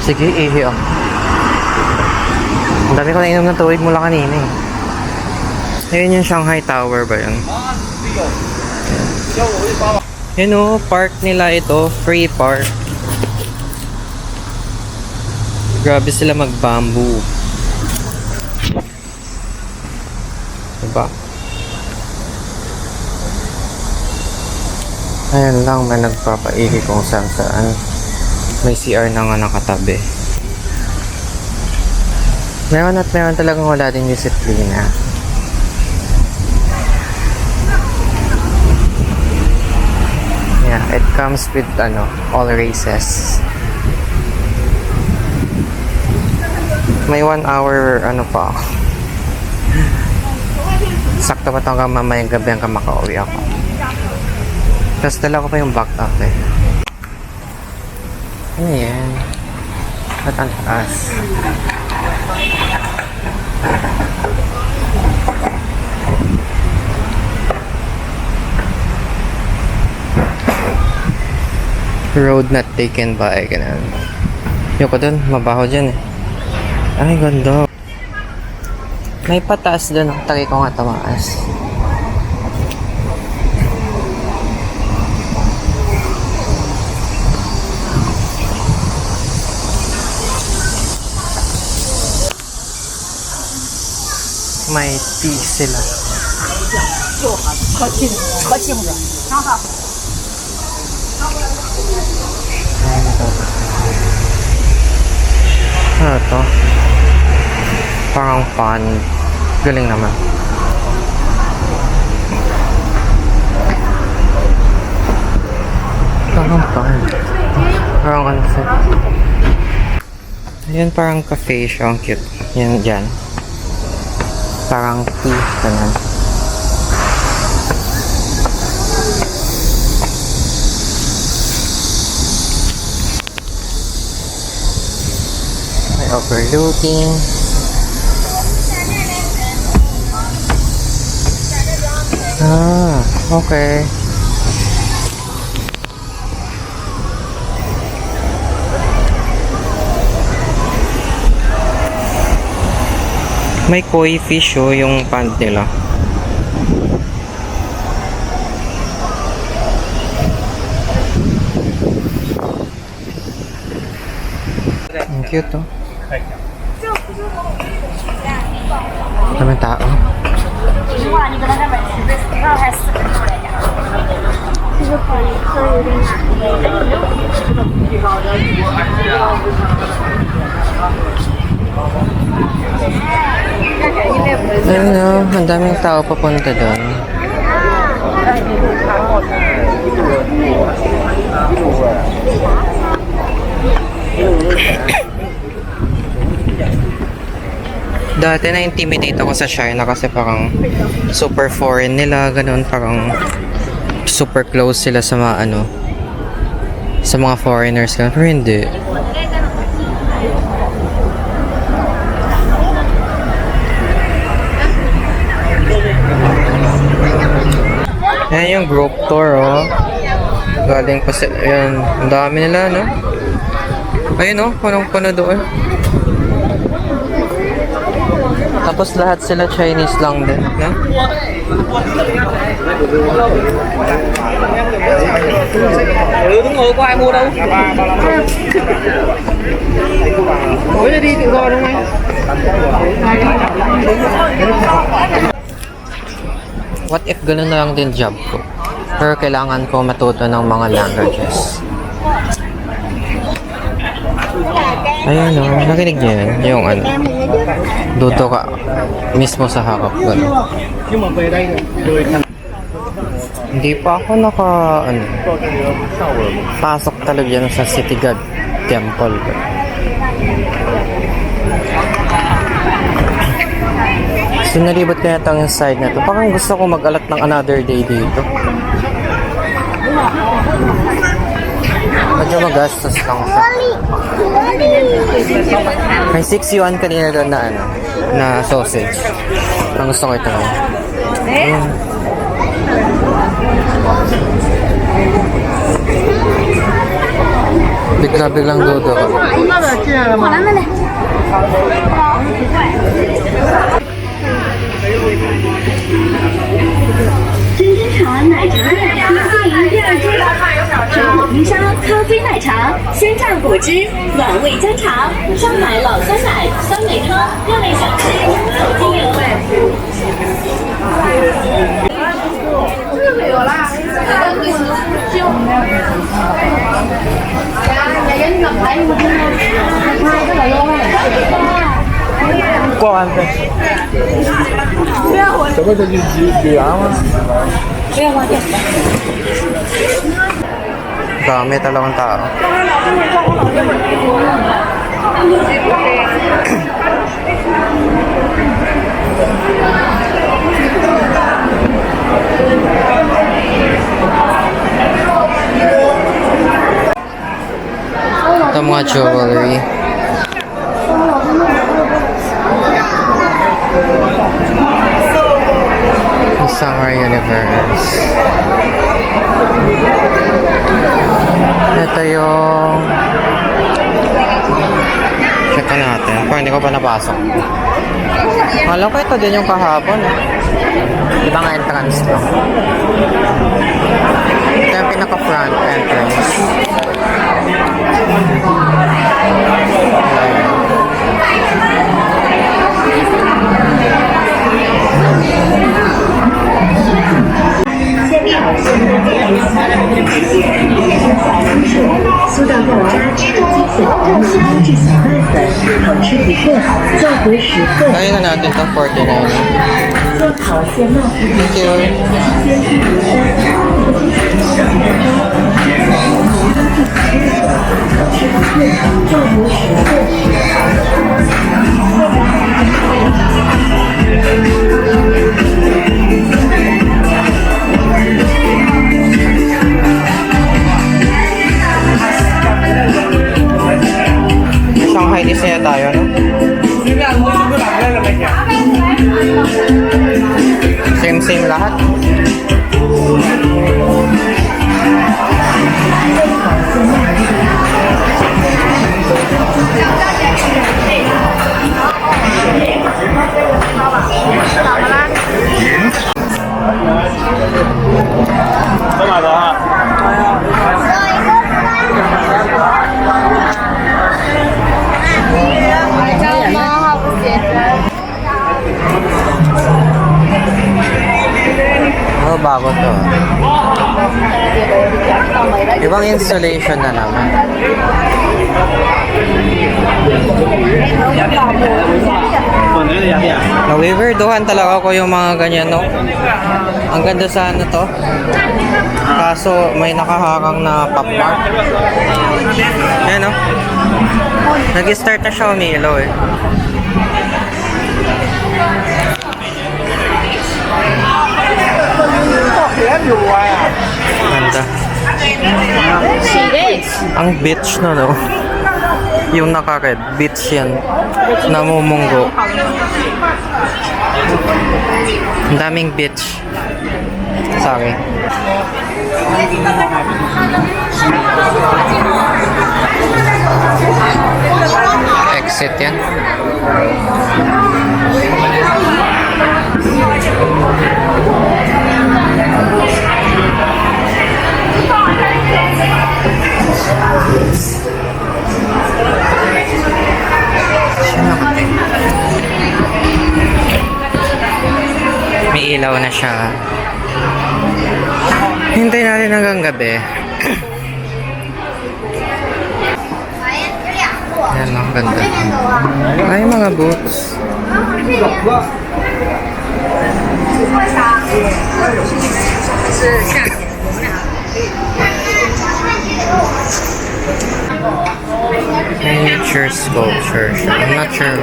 Sige, ihi oh. Ang dami ko na inom ng tubig mula kanina eh. Ayun yung Shanghai Tower ba yun? Yun o, park nila ito. Free park. Grabe sila mag-bamboo. Diba? Ayan lang, may nagpapaihi kung saan. May CR na nga nakatabi. Meron at meron talagang wala din disiplina. Yeah, it comes with all races. May 1 hour pa. Sakto pa hanggang mamayang gabi hanggang makauwi ako. Tapos dala ko pa yung backpack eh. Ano yan? Ba't ang taas? Road not taken by, ganun. Yoko dun, mabaho dyan eh. Ay, ganda. May pataas dun, tagay ko nga tumaas. May tea sila. Ano to? Parang fun. Galing naman. Parang pang. Parang concept. Ayan, parang cafe siya. Ang cute. Yan dyan. Parang tea. Ganun. May overlooking. Ah, okay. May koi fish oh, yung pond nila. Ang cute oh. Daming tao. 哇，你搁那上面吃的，那还4个出来呀？这个可以，可以有点Ayun oh, ang daming tao papunta doon. Dati na-intimidate ako sa China kasi parang super foreign nila, ganun, parang super close sila sa mga ano, sa mga foreigners, ganun, pero hindi. Ayan yung group tour, oh. Galing pa sa, ayan, ang dami nila, no? Ayun, oh, punong-puno doon. Tapos lahat sila Chinese lang din, no? Đúng rồi, có ai mua đâu. Mỗi đi tự do đúng không anh? What if ganun na lang din job ko? Pero kailangan ko matuto ng mga languages. Ayun o, nakinig niyo yun? Yung ano, duto ka mismo sa harap ko. Nhưng mà về đây người thành Hindi pa ako pasok talaga yan sa City God Temple. So nalibot ko yata yung side na to. Parang gusto ko mag-alat ng another day dito. Medyo magastos lang siya. May 6 yuan kanina doon na ano, na sausage. Ang gusto ko ito ngayon. Ayun. Bigla-biglang dudo ka. 真真茶奶茶2营第2支，水果冰沙咖啡奶茶、鲜榨果汁、暖胃姜茶、上海老酸奶、酸梅汤、热类小吃、走精油。过完呗。这个就是几元吗？ Dami talagang tao. Ito mga jewelry. Summer Universe. Ito yung check natin. Parang hindi ko pa napasok. Alam ko ito din yung kahapon. Ibang entrance to. Ito yung pinaka-front entrance. Kaya na natin itong 49. Thank you. Shanghai Disney tayo, no? Same lahat. Oh, bago to. Ibang installation na naman. Nawiwirduhan talaga ko yung mga ganyan, no? Ang ganda sana to. Kaso may nakaharang na pop mark. Ayan, no? Nag-start na siya umiilaw, eh. Ganda. Ang beach no, no? Yung naka-red, beach yan. Namumunggo. Ang daming beach. Sorry. Exit yan. May ilaw na siya. Hintay natin hanggang gabi. Yan ang ganda. Ay, mga boots. Miniature sculpture. I'm not sure.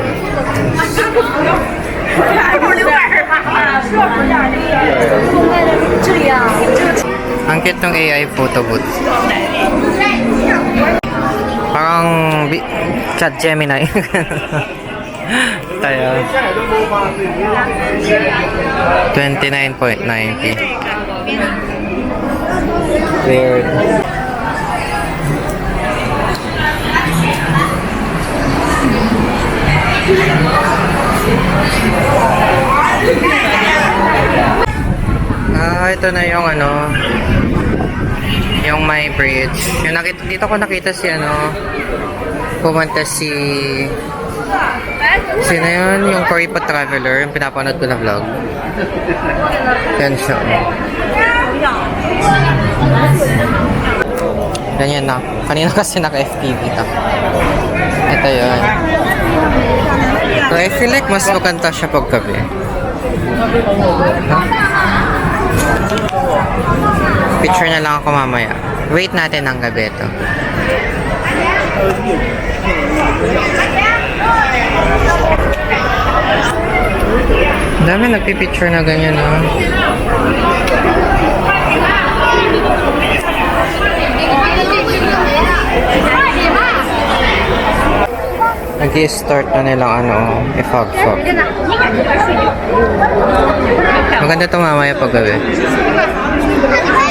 Ang cute ng AI photo booth. Parang Chat Gemini. Tayo. 29.90. Weird. Ito na yung ano, yung my bridge. Yung dito ko nakita si ano, pumunta si sino yun? Yung Korepa Traveler, yung pinapanood ko na vlog. Yan siya. Ganyan na. Kanina kasi naka-FPV to. Ito yun. So I feel like mas maganda siya paggabi. Picture na lang ako mamaya. Wait natin ang gabi ito. Dami nagpipicture na ganyan, no? Nag-i-start na nilang ano, i-fog-fog. Maganda ito mamaya pag gabi.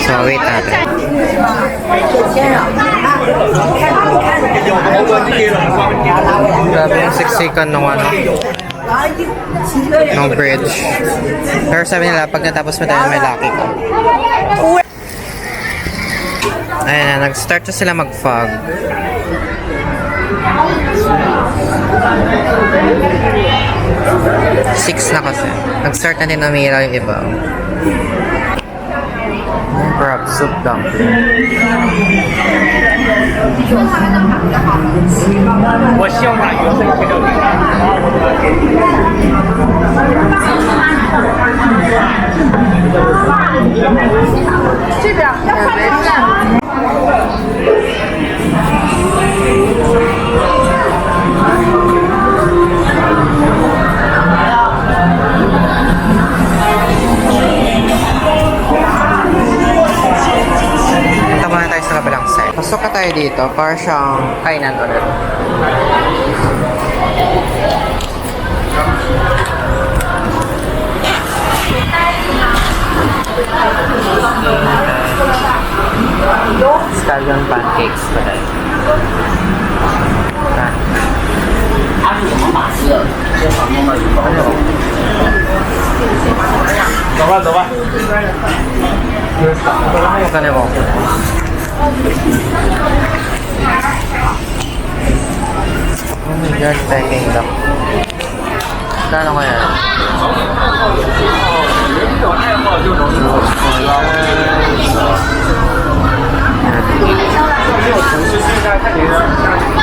So, wait natin. Grabe yung siksikan nung ano, nung bridge. Pero sabi nila, pag natapos mo tayo, may lucky ka. Ayan na, nag-start na sila mag-fog. Six na kasi. Nag-start na din umilaw yung iba. Crab soup dumpling. 这边也没事。Punta muna tayo sa kabilang side. Pasok ka tayo dito para siyang kainan ulit. Scallion pancakes pa tayo.走吧。 Magkano mo? Oh my God, Peking duck. Kano kaya?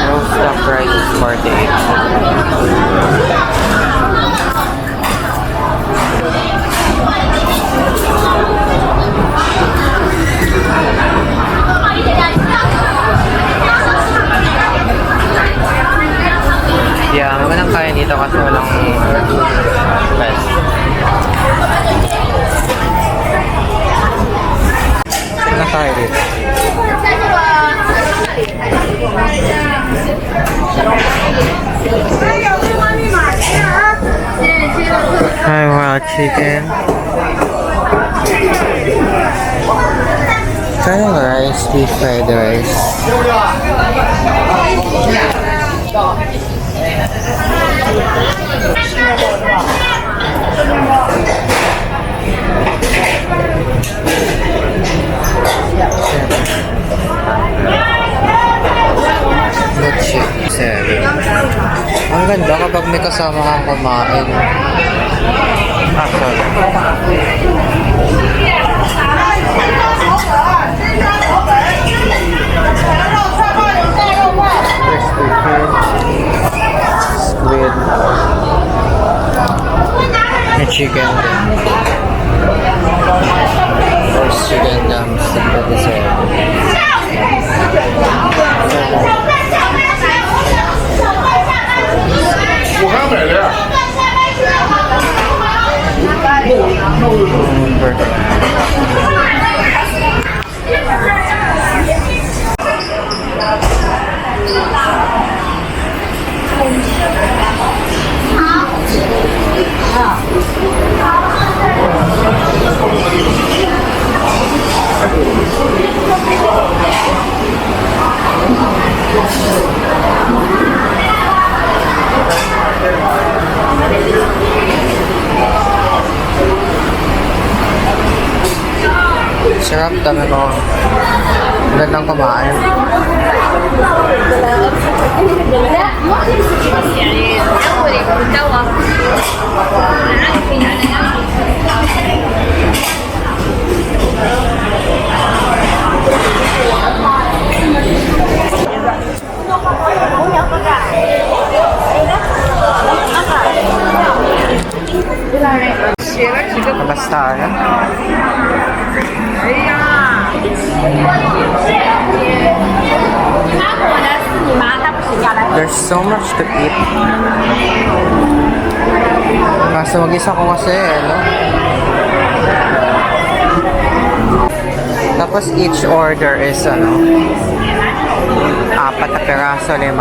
，roast duck rice is 48. Yeah, magandang kaya dito kasi walang best. Check na tayo dito. Hi, wild chicken. Kaya rice, beef fried rice. Milkshake, 7. Ang ganda kapag may kasama kang kumain. Ah, sorry. Squid. May chicken din. Roast chicken dumps sa dessert. Sarap, dami ko. Gandang kumain. Basta yan. There's so much to eat. Kaso mag-isa ko kasi, no? Tapos each order is, 4 na peraso, 5.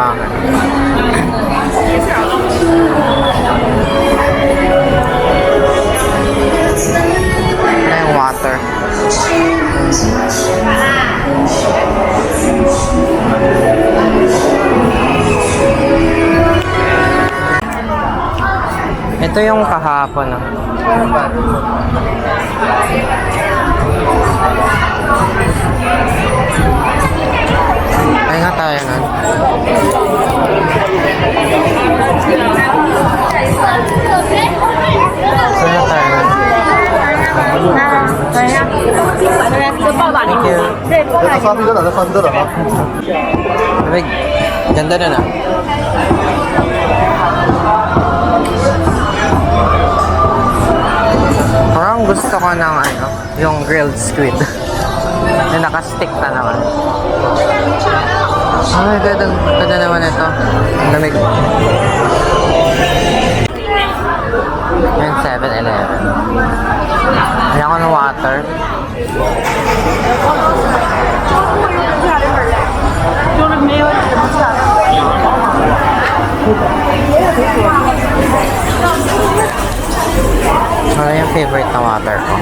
Na yung water. Ito yung kahapon, no? Ay nga tayo nga. Ay nga tayo nga. Thank you. Ay, ganda na na. Parang gusto ko ng ano, yung grilled squid. Na naka-stick na naman. Oh my god, ang ganda naman ito. Ang lamig. Yung 7-Eleven. Kaya ako ng water. Ano yung favorite na water ko?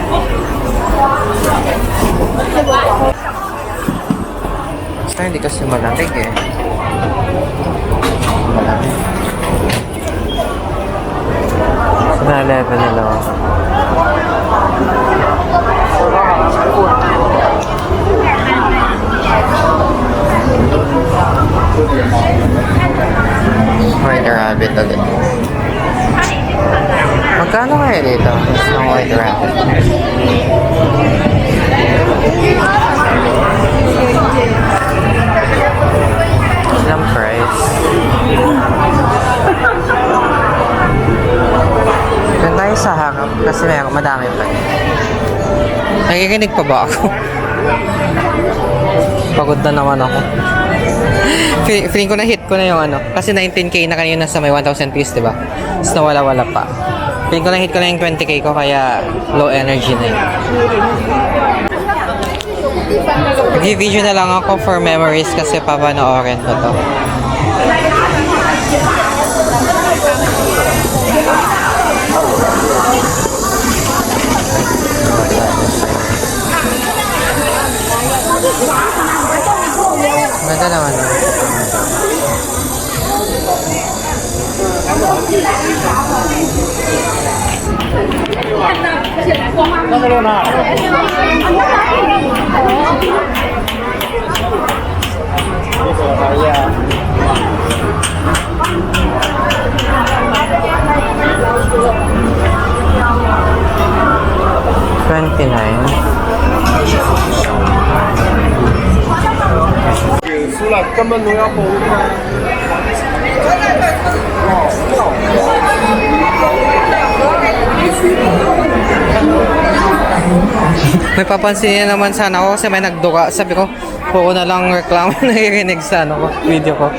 Basta hindi kasi malamig eh. Malamig. Sa level nila. White rabbit ulit. Magkano kaya dito? Isang white rabbit. Ilang price? Doon tayo sa harap kasi madami pa. Nakikinig pa ba ako? Pagod na naman ako. Feeling ko na hit ko na yung ano. Kasi 19k na kanina sa may 1,000 piece, diba? Tapos nawala-wala pa. Feeling ko na hit ko na yung 20k ko kaya low energy na yun. Nag-video na lang ako for memories kasi papanoorin ko to. Ganda naman yun. $29. 输了根本农药保护它。 May papansin naman sana ako kasi may nagduka. Sabi ko, po na lang reklamo na narinig sa ano ko, video ko.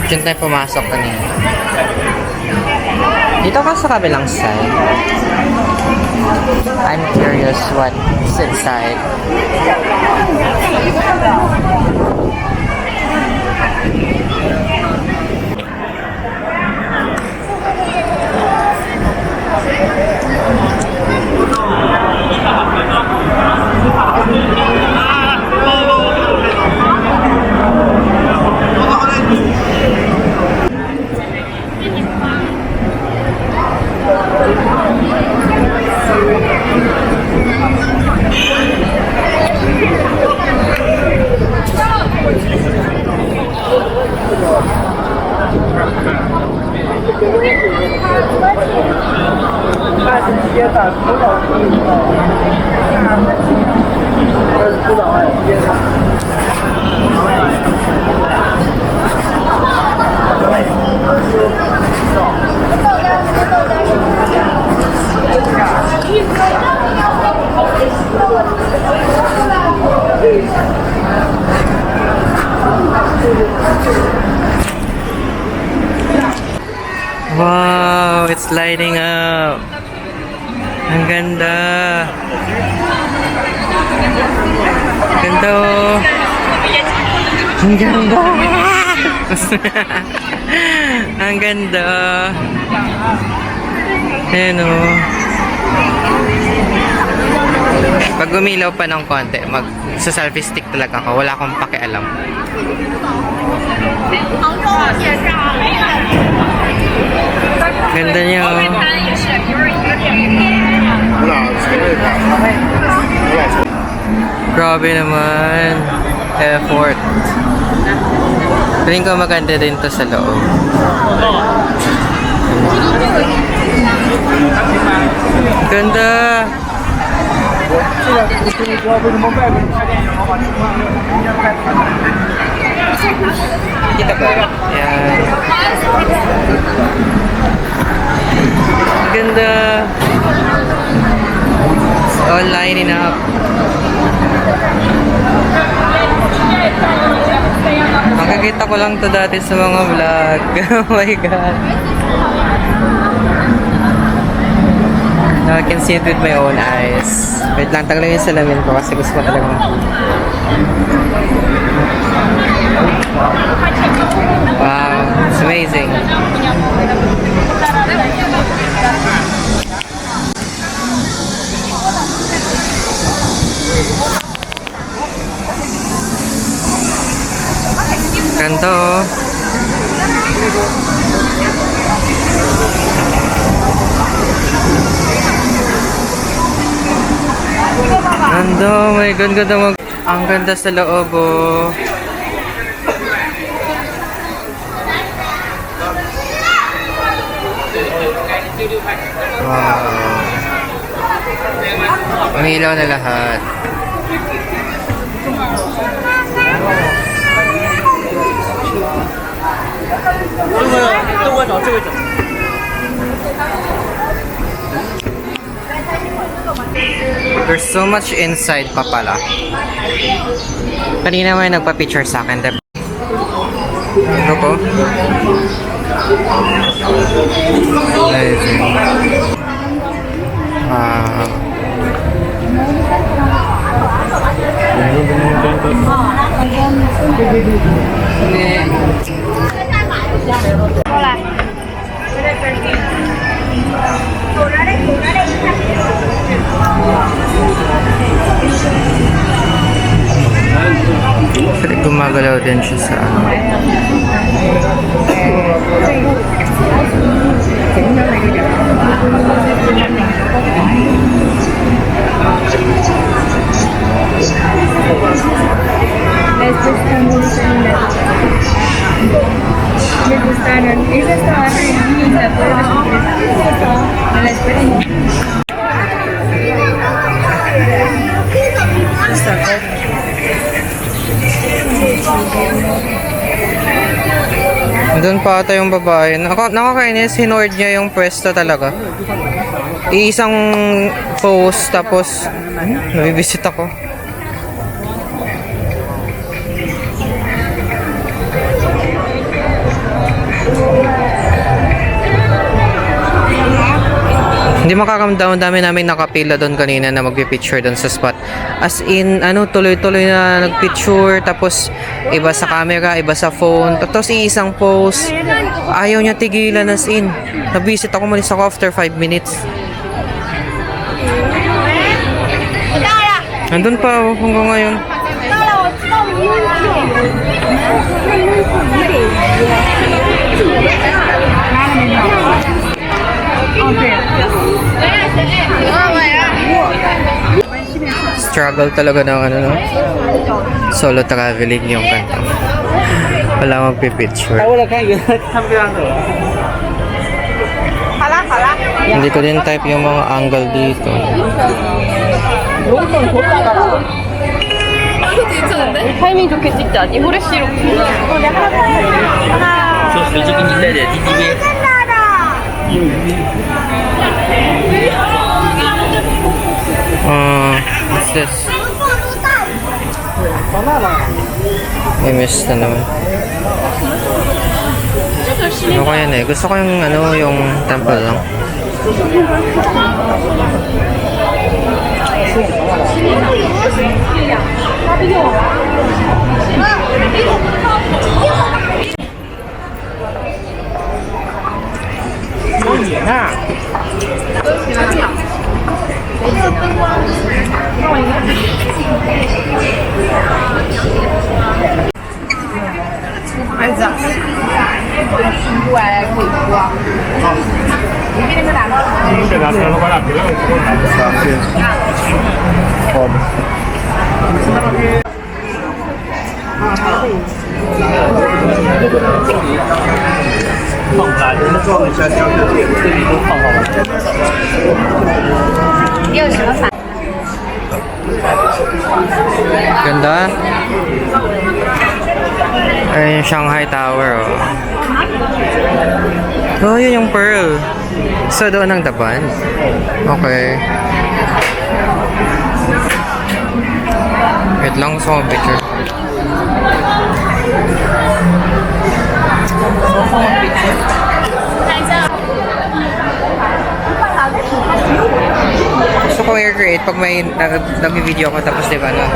Diyan tayo pumasok kanina. Dito ka sa kabilang side. I'm curious what's inside. Wow, it's lighting up. Ang ganda. Ganda oh. Ang ganda. Ang ganda. Ayan oh. Pag gumilaw pa ng konti, sa selfie stick talaga ako. Wala akong pakialam. Ganda niya oh. Grabe naman. Effort. Tingin ko maganda din to sa loob. Ganda! 这个不知道为什么外国人开电影好把情况应该拍出来。 Kita ba? Yan. Ganda. It's all lining up. Makikita ko lang to dati sa mga vlog. Oh my God. Now I can see it with my own eyes. Wait lang, tanggalin yung salamin ko kasi gusto ko talaga. Wow, it's amazing. Ganda oh. Ganda, oh my God, ganda mag... Ang ganda sa loob oh. Wow. Umilaw na lahat. There's so much inside pa pala. Kanina may nagpa-picture sa akin. Ito po. Amazing. Kasi gumagalaw din siya sa ano. Doon pa ata yung babae. Nakakainis, hinord niya yung pwesto talaga. Iisang post, tapos nabibisit ako. Hindi makakamdaman, dami namin nakapila doon kanina na magpipicture doon sa spot. As in, ano, tuloy-tuloy na nagpicture, tapos iba sa camera, iba sa phone, tapos iisang post. Ayaw niya tigilan, as in. Nabisit ako, malis ako after 5 minutes. Nandun pa ako hanggang ngayon. Struggle talaga ng ano, no? Solo traveling yung kanta. Wala magpipicture. Hindi ko din type yung mga angle dito. 타이밍 좋게 찍자. 이 후레쉬로. 저 솔직히 니네 디디게. What's this? May miss na naman. Ano ko yan eh? Gusto ko yung ano, yung temple lang. 这里都放好了。你有什么反？ Ganda. Ayun yung Shanghai Tower, oh. Oh, yun yung Pearl. So, doon ang daban. Okay. Wait lang, gusto ko picture. Gusto ko i-create pag may nag-video ako tapos diba na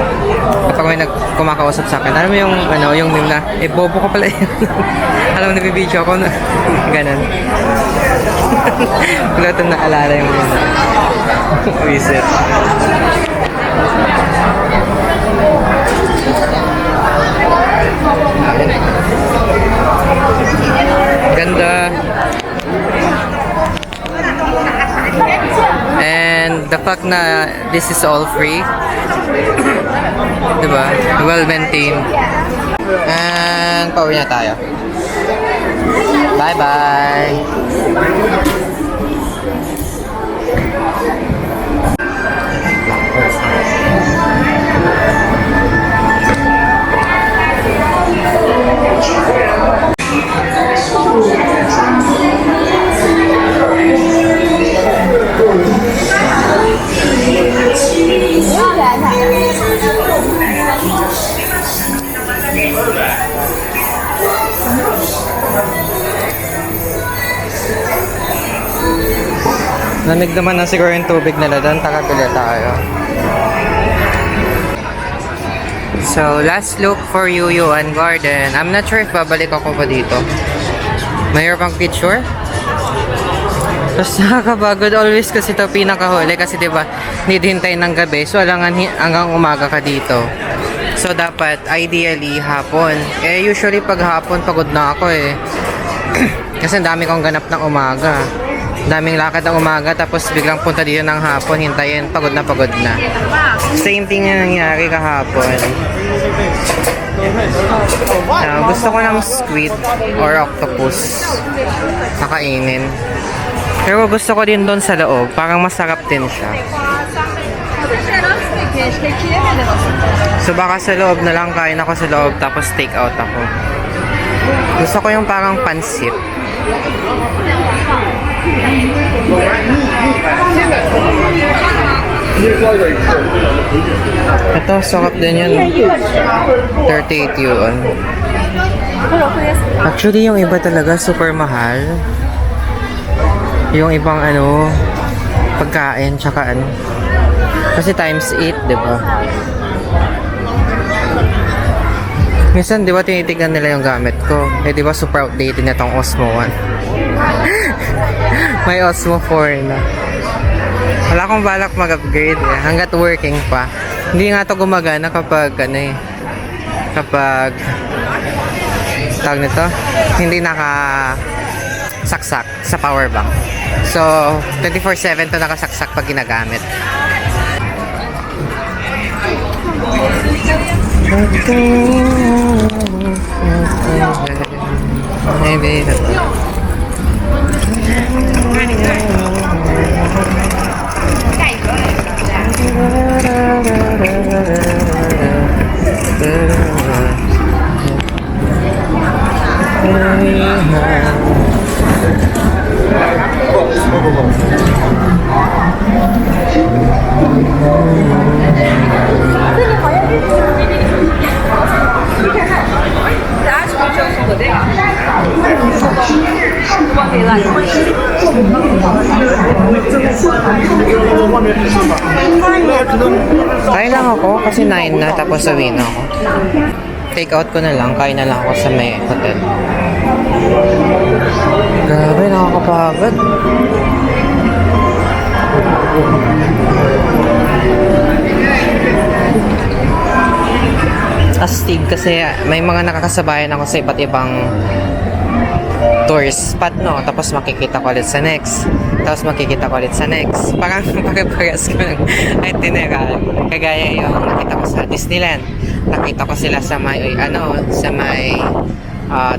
kapag may kumakausap sa akin. Alam mo yung ano, yung meme na bobo ka pala yun. Alam mo nag-video ako na ganun. Wala itong naalala yung meme na. Visit. Ganda. And the fact na this is all free, diba? Well maintained. And pauwi na tayo. Bye bye. Lamig naman na siguro yung tubig nila doon, takabili tayo. So, last look for Yuyuan Garden. I'm not sure if babalik ako pa dito. Mayroon pang picture? Tapos nakakabagod always kasi ito pinakahuli kasi diba nidhintay ng gabi so hanggang umaga ka dito. So dapat ideally hapon. Usually pag hapon pagod na ako eh. Kasi dami kong ganap ng umaga. Daming lakad ng umaga tapos biglang punta dito ng hapon, hintayin, pagod na pagod na. Same thing yung nangyari kahapon. Gusto ko ng squid or octopus nakainin. Pero gusto ko din doon sa loob, parang masarap din siya. So baka sa loob na lang, kain ako sa loob tapos take out ako. Gusto ko yung parang pansit. Ito, sarap din yun. 38 yun. Actually, yung iba talaga super mahal. Yung ibang ano, pagkain, tsaka ano. Kasi times 8, diba? Minsan, di ba, tinitignan nila yung gamit ko. Eh, di ba, super outdated na itong Osmo 1. May Osmo 4 na. Wala akong balak mag-upgrade eh, hanggat working pa. Hindi nga to gumagana kapag, ano eh, kapag, tawag nito, hindi saksak sa power bank. So, 24/7 to nakasaksak pag ginagamit. Maybe kain lang ako kasi 9 na tapos uwi na ako. Take out ko na lang, kain na lang ako sa may hotel. Grabe, nakakapagod. Astig kasi may mga nakakasabayan ako sa iba't ibang tourist spot, no? Tapos makikita ko ulit sa next. Tapos makikita ko ulit sa next. Parang pare-pares ko ng itinerary. Kagaya yung nakita ko sa Disneyland. Nakita ko sila sa may, sa may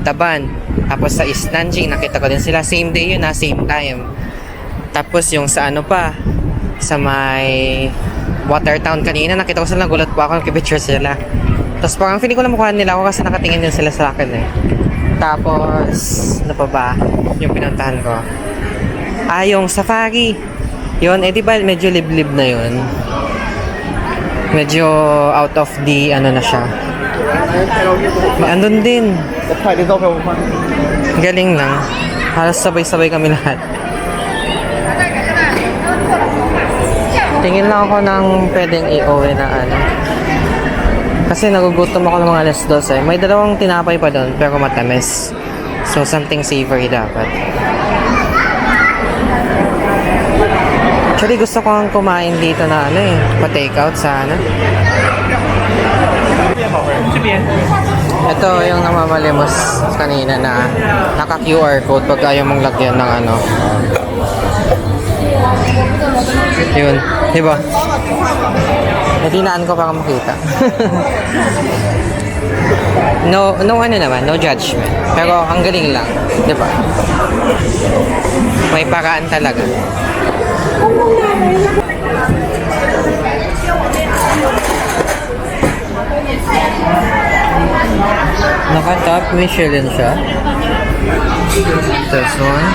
Taban. Tapos sa East Nanjing, nakita ko din sila. Same day yun same time. Tapos yung sa ano pa, sa may Watertown kanina, nakita ko sila, nagulat po ako, nagpipicture sila. Tapos parang feeling ko na mukha nila ako kasi nakatingin din sila sa akin eh. Tapos, ano pa ba? Yung pinuntahan ko. Yung safari. Yun, di ba medyo liblib na yun. Medyo out of the, ano na siya. Andun din. 我拍的照片我放。 Galing lang. Halos sabay-sabay kami lahat. Tingin lang ako ng pwedeng i-uwi na ano. Kasi nagugutom ako ng mga alas 12. May dalawang tinapay pa doon pero matamis. So something savory dapat. Actually gusto ko ang kumain dito na ano eh. Pa-take out sana. Ito yung namamalimos kanina na naka-QR code pag ayaw mong lagyan ng ano. Yun, di ba? Natinaan ko para makita. No ano naman, no judgment. Pero ang galing lang, di ba? May paraan talaga. Naka-top Michelin siya. This one.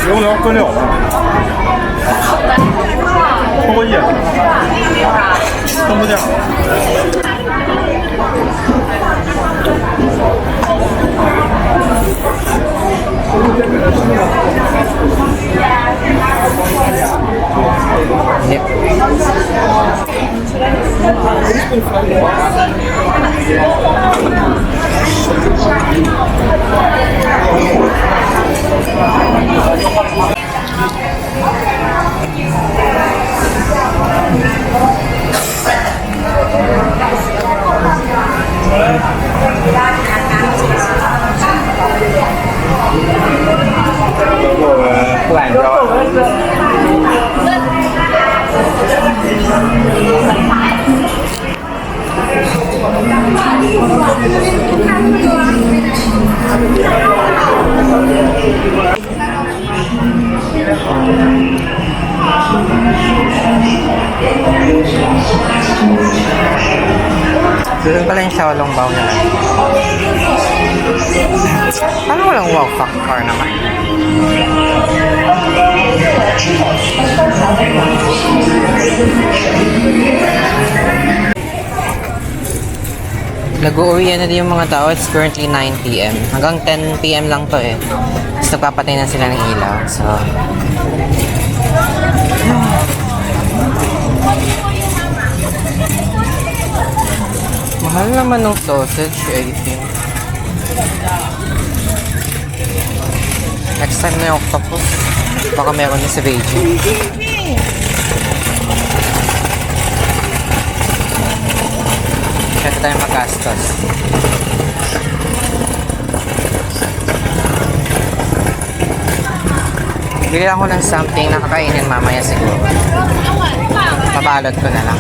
用料喝料吗？抽个烟，看不见。 Yep. Doon pala yung Xiaolong Bao nila. Paano walang wow factor naman? Nag-uuwian na din yung mga tao. It's currently 9 p.m. Hanggang 10 p.m. lang to eh. Tapos nagpapatay na sila ng ilaw. So, mahal naman ng sausage, 18. Next time na yung octopus. Baka meron din sa Beijing. Kaya tayo magastos. Bili ako ng something na kakainin mamaya siguro. Pabalot ko na lang.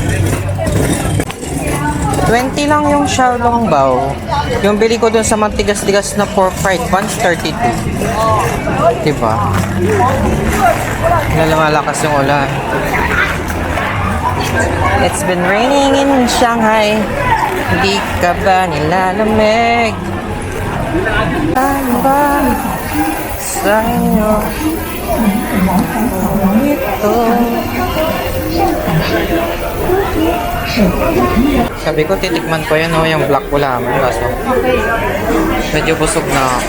20 lang yung Xiaolong Bao. Yung bili ko dun sa matigas-tigas na pork fried buns, 32. Diba? Lumalakas yung ulan. It's been raining in Shanghai. Hindi ka ba nilalamig? Ano ba sa inyo? Ito. Sabi ko titikman ko yan yung black gulaman kaso medyo busog na ako.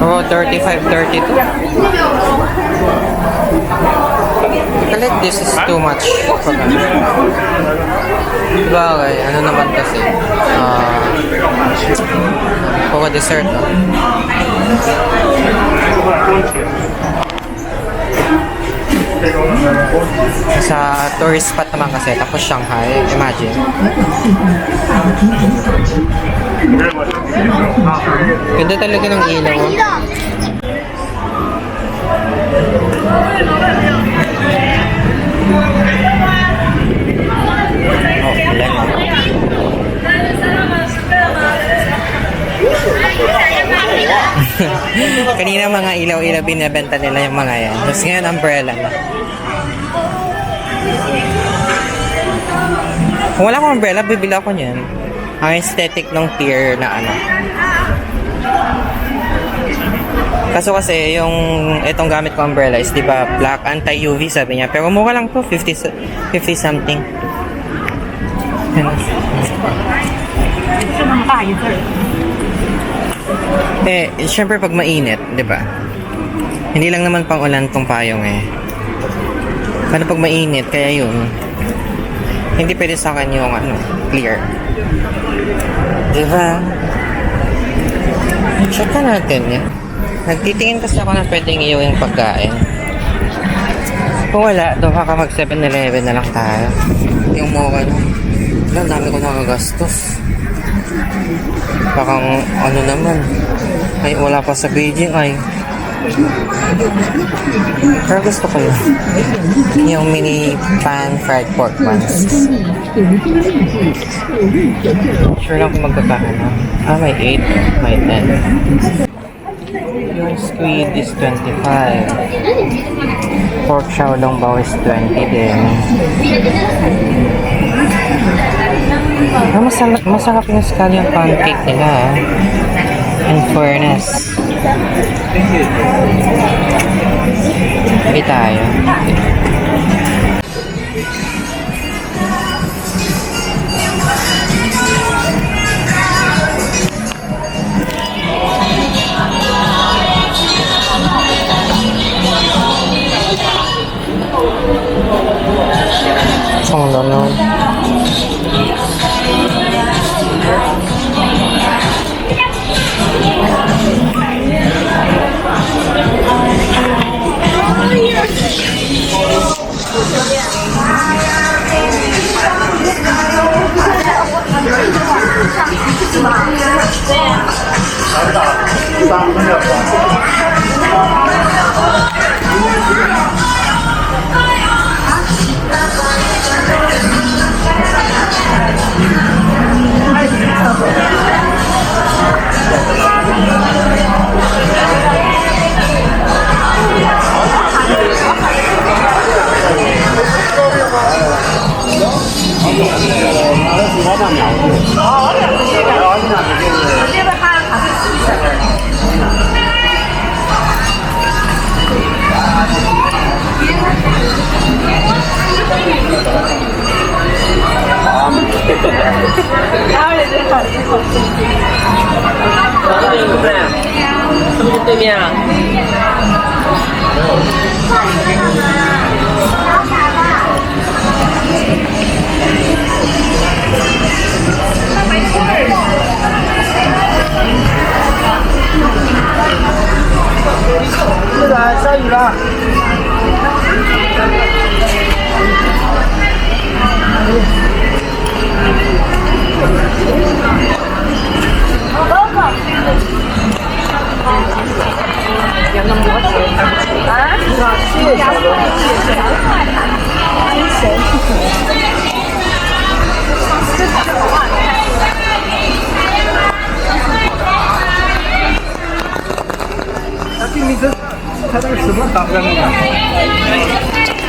Oh, 35-32. I like this is too much. Bagay, ano naman kasi puro dessert, no? Sa tourist spot naman kasi, tapos Shanghai, imagine. Ganda talaga ng ilaw. Oh. Kanina mga ilaw-ilaw binibenta nila yung mga yan. Tapos ngayon umbrella na. Kung wala akong umbrella, bibili ako niyan. Ang aesthetic ng pier na ano. Kaso kasi yung itong gamit ko umbrella is, di ba, black anti-UV sabi niya. Pero mura lang to, 50 something. Eh, syempre pag mainit, di ba? Hindi lang naman pang ulan tong payong eh. Paano pag mainit, kaya yun. Hindi pwede sa akin yung ano, clear. Di ba? Check na natin eh. Nagtitingin kasi ako na pwedeng iyo yung pagkain. Kung wala, doon ka mag 7-Eleven na lang tayo. Yung mukha na. Ang dami ko nakagastos. Bakang ano naman. Ay, wala pa sa Beijing ay. Pero gusto ko yun. Yung mini pan fried pork buns. Sure lang kung magkakano. Ah, may 8, may 10. Yung squid is 25. Pork xiaolong bao is 20 din. Ah, masarap yung scallion pancake nila ah. In fairness. Hindi tayo. Oh, no.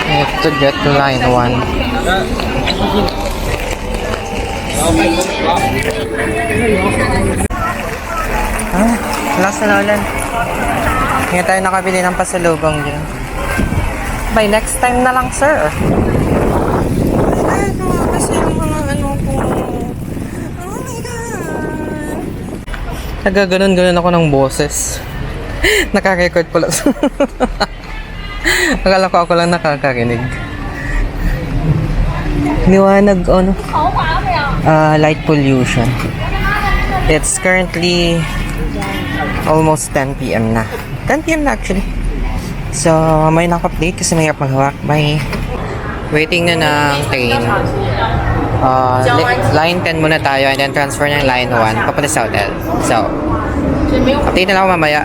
I have to get to line 1. Ah, last na ulan. Hindi tayo nakabili ng pasalubong dyan. By next time na lang, sir. Ay, kasi yung mga ano ko. Oh my God. Nagaganon-ganon ako ng boses. Naka-record pala. Akala ko ako lang nakakarinig. Liwanag, ano? Light pollution. It's currently almost 10 p.m. na. 10 p.m. na actually. So, may naka-update kasi mahirap maghawak. Bye. Waiting na ng train. Line 10 muna tayo and then transfer ng line 1 papunta sa hotel. So, update na lang ako mamaya.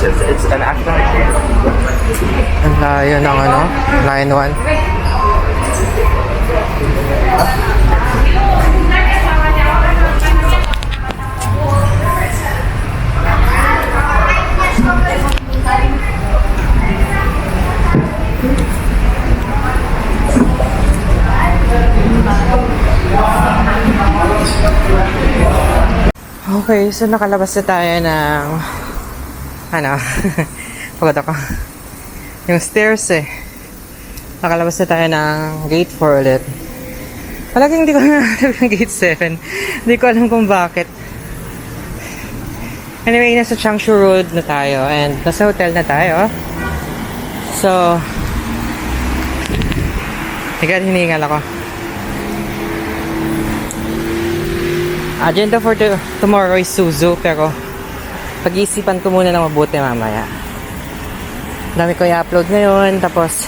It's an actor. Ang layo ng ano, line 1. Okay, so nakalabas na tayo ng ano, pagod ako. Yung stairs eh. Nakalabas na tayo ng gate 4 ulit. Palaging hindi ko nahanap yung gate 7. Hindi ko alam kung bakit. Anyway, nasa Changshu Road na tayo and nasa hotel na tayo. So, hiningal ako. Agenda for tomorrow is Suzu, pero pag-iisipan ko muna ng mabuti mamaya. Dami ko i-upload ngayon, tapos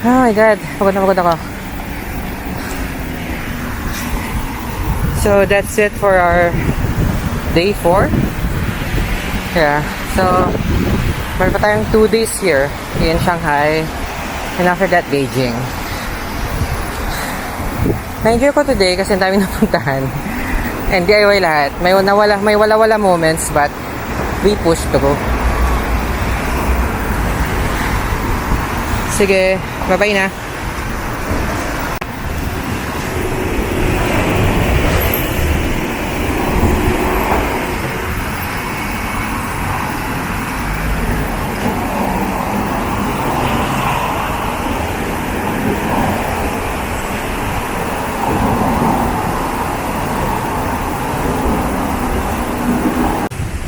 oh my god, pagod ako. So that's it for our day 4. Yeah, so meron pa tayong 2 days here in Shanghai, and after that Beijing. Na-enjoy ko today kasi ang dami napuntahan. And DIY lahat. May wala moments, but we push through. Sige, bye-bye na.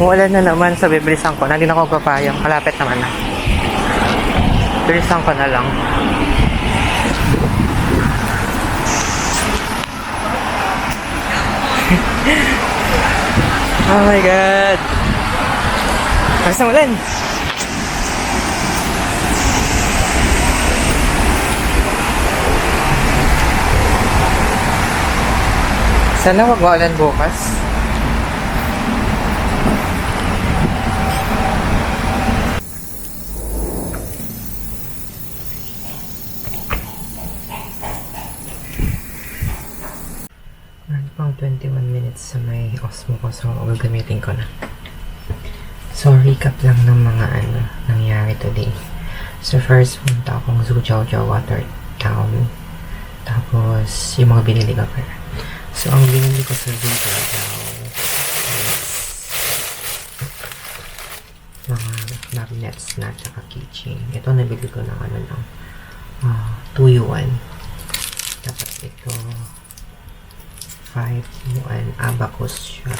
Umuulan na naman, sa bibilisan ko. Hindi na ako papayang. Malapit naman na. Bilisan ko na lang. Oh my god. Lakas ng ulan. Sana wag maulan bukas. Pang 21 minutes sa may Osmo ko, so gagamitin ko na. So recap lang ng mga nangyari today. So first, punta akong Zhujiajiao Water Town. Tapos yung mga binili ko pa. So ang binili ko sa Zhujiajiao is mga magnets na tsaka keychain. Ito nabili ko ng 2 yuan. Tapos ito 5 yuan, abacus siya.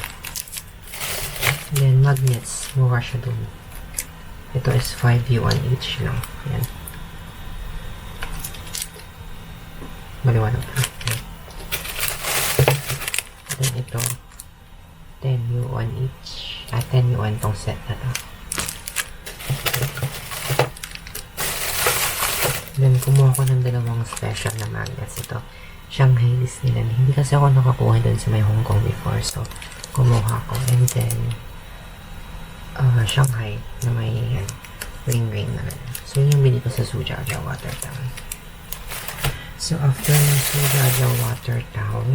And then magnets, mura siya dun. Ito is 5 yuan each lang. Ayan. Maliwanag pa. Then ito 10 yuan each. 10 yuan tong set na to. Then kumuha ko ng dalawang special na magnets. Ito Shanghai Disneyland. Hindi kasi ako nakakuha doon sa may Hong Kong before. So, kumuha ko. And then, Shanghai na may ring na. So, yun yung bili ko sa Zhujiajiao Water Town. So, after ng Zhujiajiao Water Town,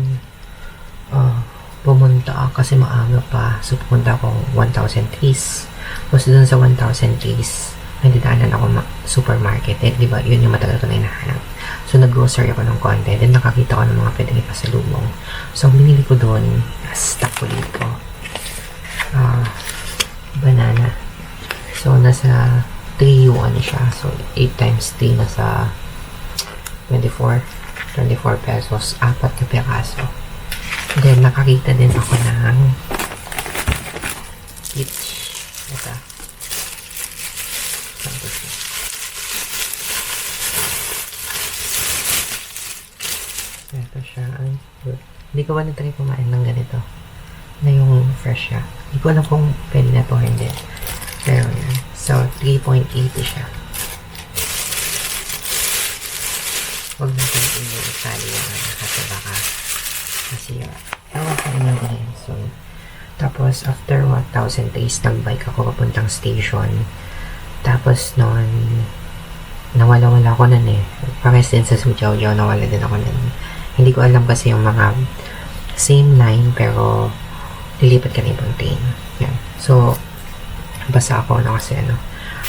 pumunta kasi maaga pa. So, pupunta ako 1,000 trees. Tapos doon sa 1,000 trees, nagdadaanan ako supermarket. Eh, di ba, yun yung matagal ko na hinahanap. So, nag-grocery ako ng konti. Then, nakakita ko ng mga pwedeng ipasalubong. So, ang binili ko doon, stock ko dito. Banana. So, nasa 3 yuan siya. So, 8 times 3 na sa 24 pesos. 4 na piraso. Then, nakakita din ako ng peach. Ito. Ito siya. Ay, good. Hindi ko ba na-try kumain ng ganito? Na yung fresh siya. Hindi ko alam kung pwede na to or hindi. Pero yan. So, 3.80 siya. Huwag natin i-tali yung kasi baka masira. Tawag ko naman ko na yun. So, tapos, after 1,000 days, nag-bike ako papuntang station. Tapos, noon, nawala-wala ako nun eh. Pares din sa Sujiao-jiao, nawala din ako nun. Hindi ko alam kasi yung mga same line, pero lilipat ka na ibang train. Yan. So, basa ako kasi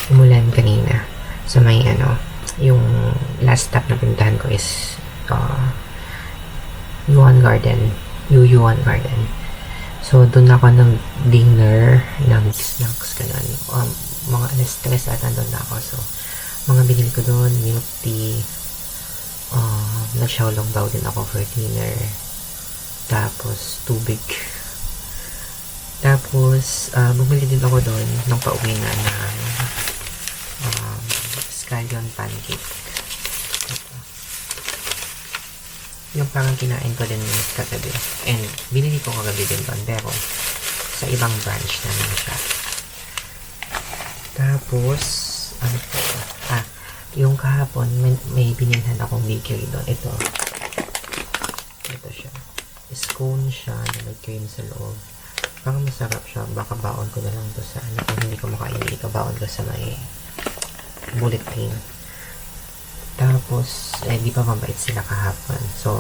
umulan kanina. So, may yung last stop na puntahan ko is Yuan Garden. Yuan Garden. So, doon ako ng dinner, ng snacks, ganun. Mga alas 3 at andun na ako. So, mga binili ko doon, milk tea, nag-xiaolong bao din ako for dinner. Tapos, tubig. Tapos, bumili din ako doon nung pauwi na ng scallion pancake. Ito. Yung parang kinain ko din kagabi. And, binili ko kagabi din doon. Pero, sa ibang branch na lang siya. Tapos, ano po? Yung kahapon, may binilhan akong bakery doon. Ito siya. Scone siya na may cream sa loob. Parang masarap siya. Baka baon ko na lang to sa kung hindi ko makainin, baon ko sa may bullet train. Tapos, di pa mabait sila kahapon. So,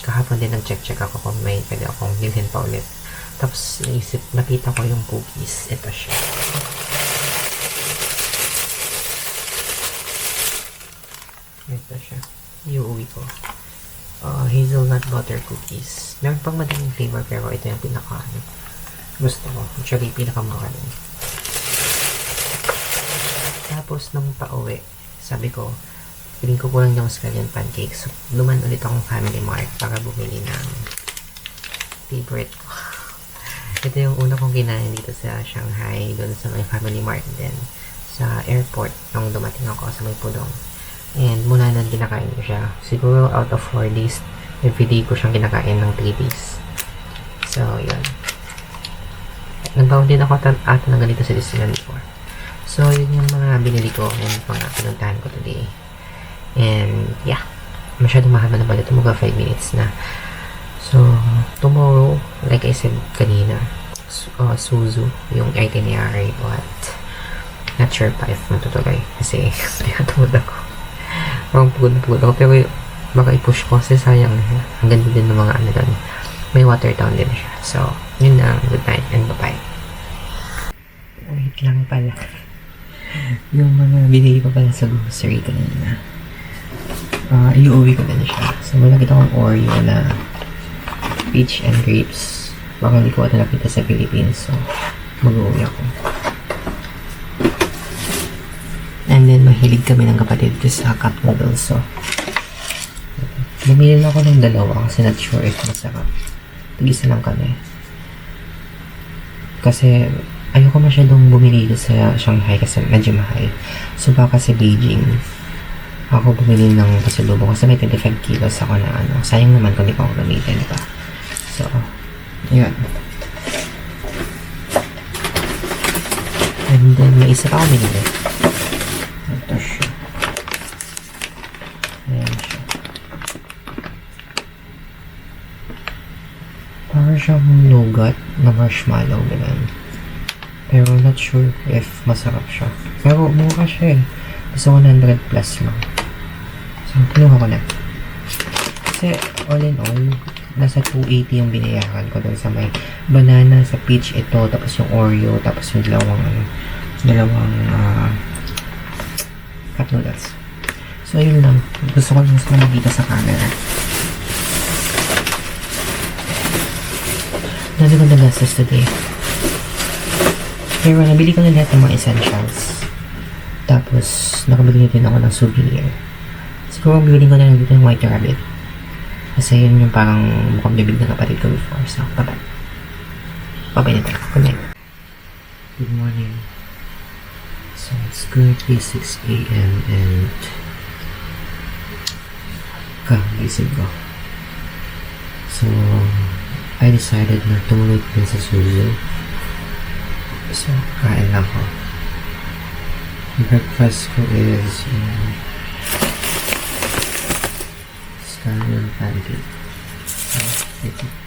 kahapon din nag-check ako kung may pwede akong bilhin pa ulit. Tapos, nakita ko yung cookies. Ito siya. Ito siya. Iuwi ko. Hazelnut butter cookies. Meron pang madaling flavor pero ito yung pinaka gusto ko. Actually, pinakamahal. Tapos, nung pauwi, sabi ko, piling ko lang yung scallion pancakes. So, luman ulit akong Family Mart para bumili ng favorite ko. Ito yung una kong kinain dito sa Shanghai, doon sa may Family Mart din. Sa airport, nung dumating ako sa may Pudong. And mula nun kinakain ko siya. Siguro out of 4 days, everyday ko siyang kinakain ng 3 days. So, yun. Nagbaon din ako ata ng ganito sa Disneyland before. So, yun yung mga binili ko and mga pinuntahan ko today. And, yeah. Masyadong mahaba na pala. Ito mga 5 minutes na. So, tomorrow, like I said kanina, Suzu, yung itinerary, but not sure pa if matutuloy. Kasi, tinatumod ako. Parang pugod ako, pero baka i-push ko kasi sayang. Ang ganda din ng mga doon. May water town din siya. So, yun na. Good night and bye-bye. Wait lang pala. Yung mga binili ko pala sa grocery kanina. Iuwi ko din siya. So, may nakita kong Oreo na peach and grapes. Baka hindi ko ito nakita sa Philippines. So, mag-uwi ako. And then, mahilig kami ng kapatid ko sa cup noodles. So, bumili na ako ng dalawa kasi not sure if masarap. Tag-isa lang kami. Kasi, ayoko masyadong bumili sa Shanghai kasi medyo mahal. So, baka sa Beijing, ako bumili ng pasalubong kasi may 25 kilos ako na sayang naman kung di pa ako gamitin, diba? So, yun. And then, may isa pa ako binili. Ito siya. Ayan siya. Parang siyang nougat na marshmallow, ganun. Pero not sure if masarap siya. Pero mura siya eh. Basta 100 plus lang. So, kinuha ko na. Kasi all in all, nasa 280 yung binayaran ko doon sa may banana, sa peach ito, tapos yung Oreo, tapos yung dalawang cup noodles. So, ayun lang. Gusto ko lang makita sa camera. Dami ko na gastos today. Pero nabili ko na lahat ng mga essentials. Tapos, nakabili din ako ng souvenir. Siguro bibili ko na lang dito ng White Rabbit. Kasi yun yung parang mukhang bibig na kapatid ko before. So, bye-bye. Bye-bye na talaga. Good night. Good morning. So, it's currently 6 a.m. and kagising ko. So, I decided na tumulog din sa Suzu. So, kain lang ko. Breakfast ko is scallion pancake. So, it's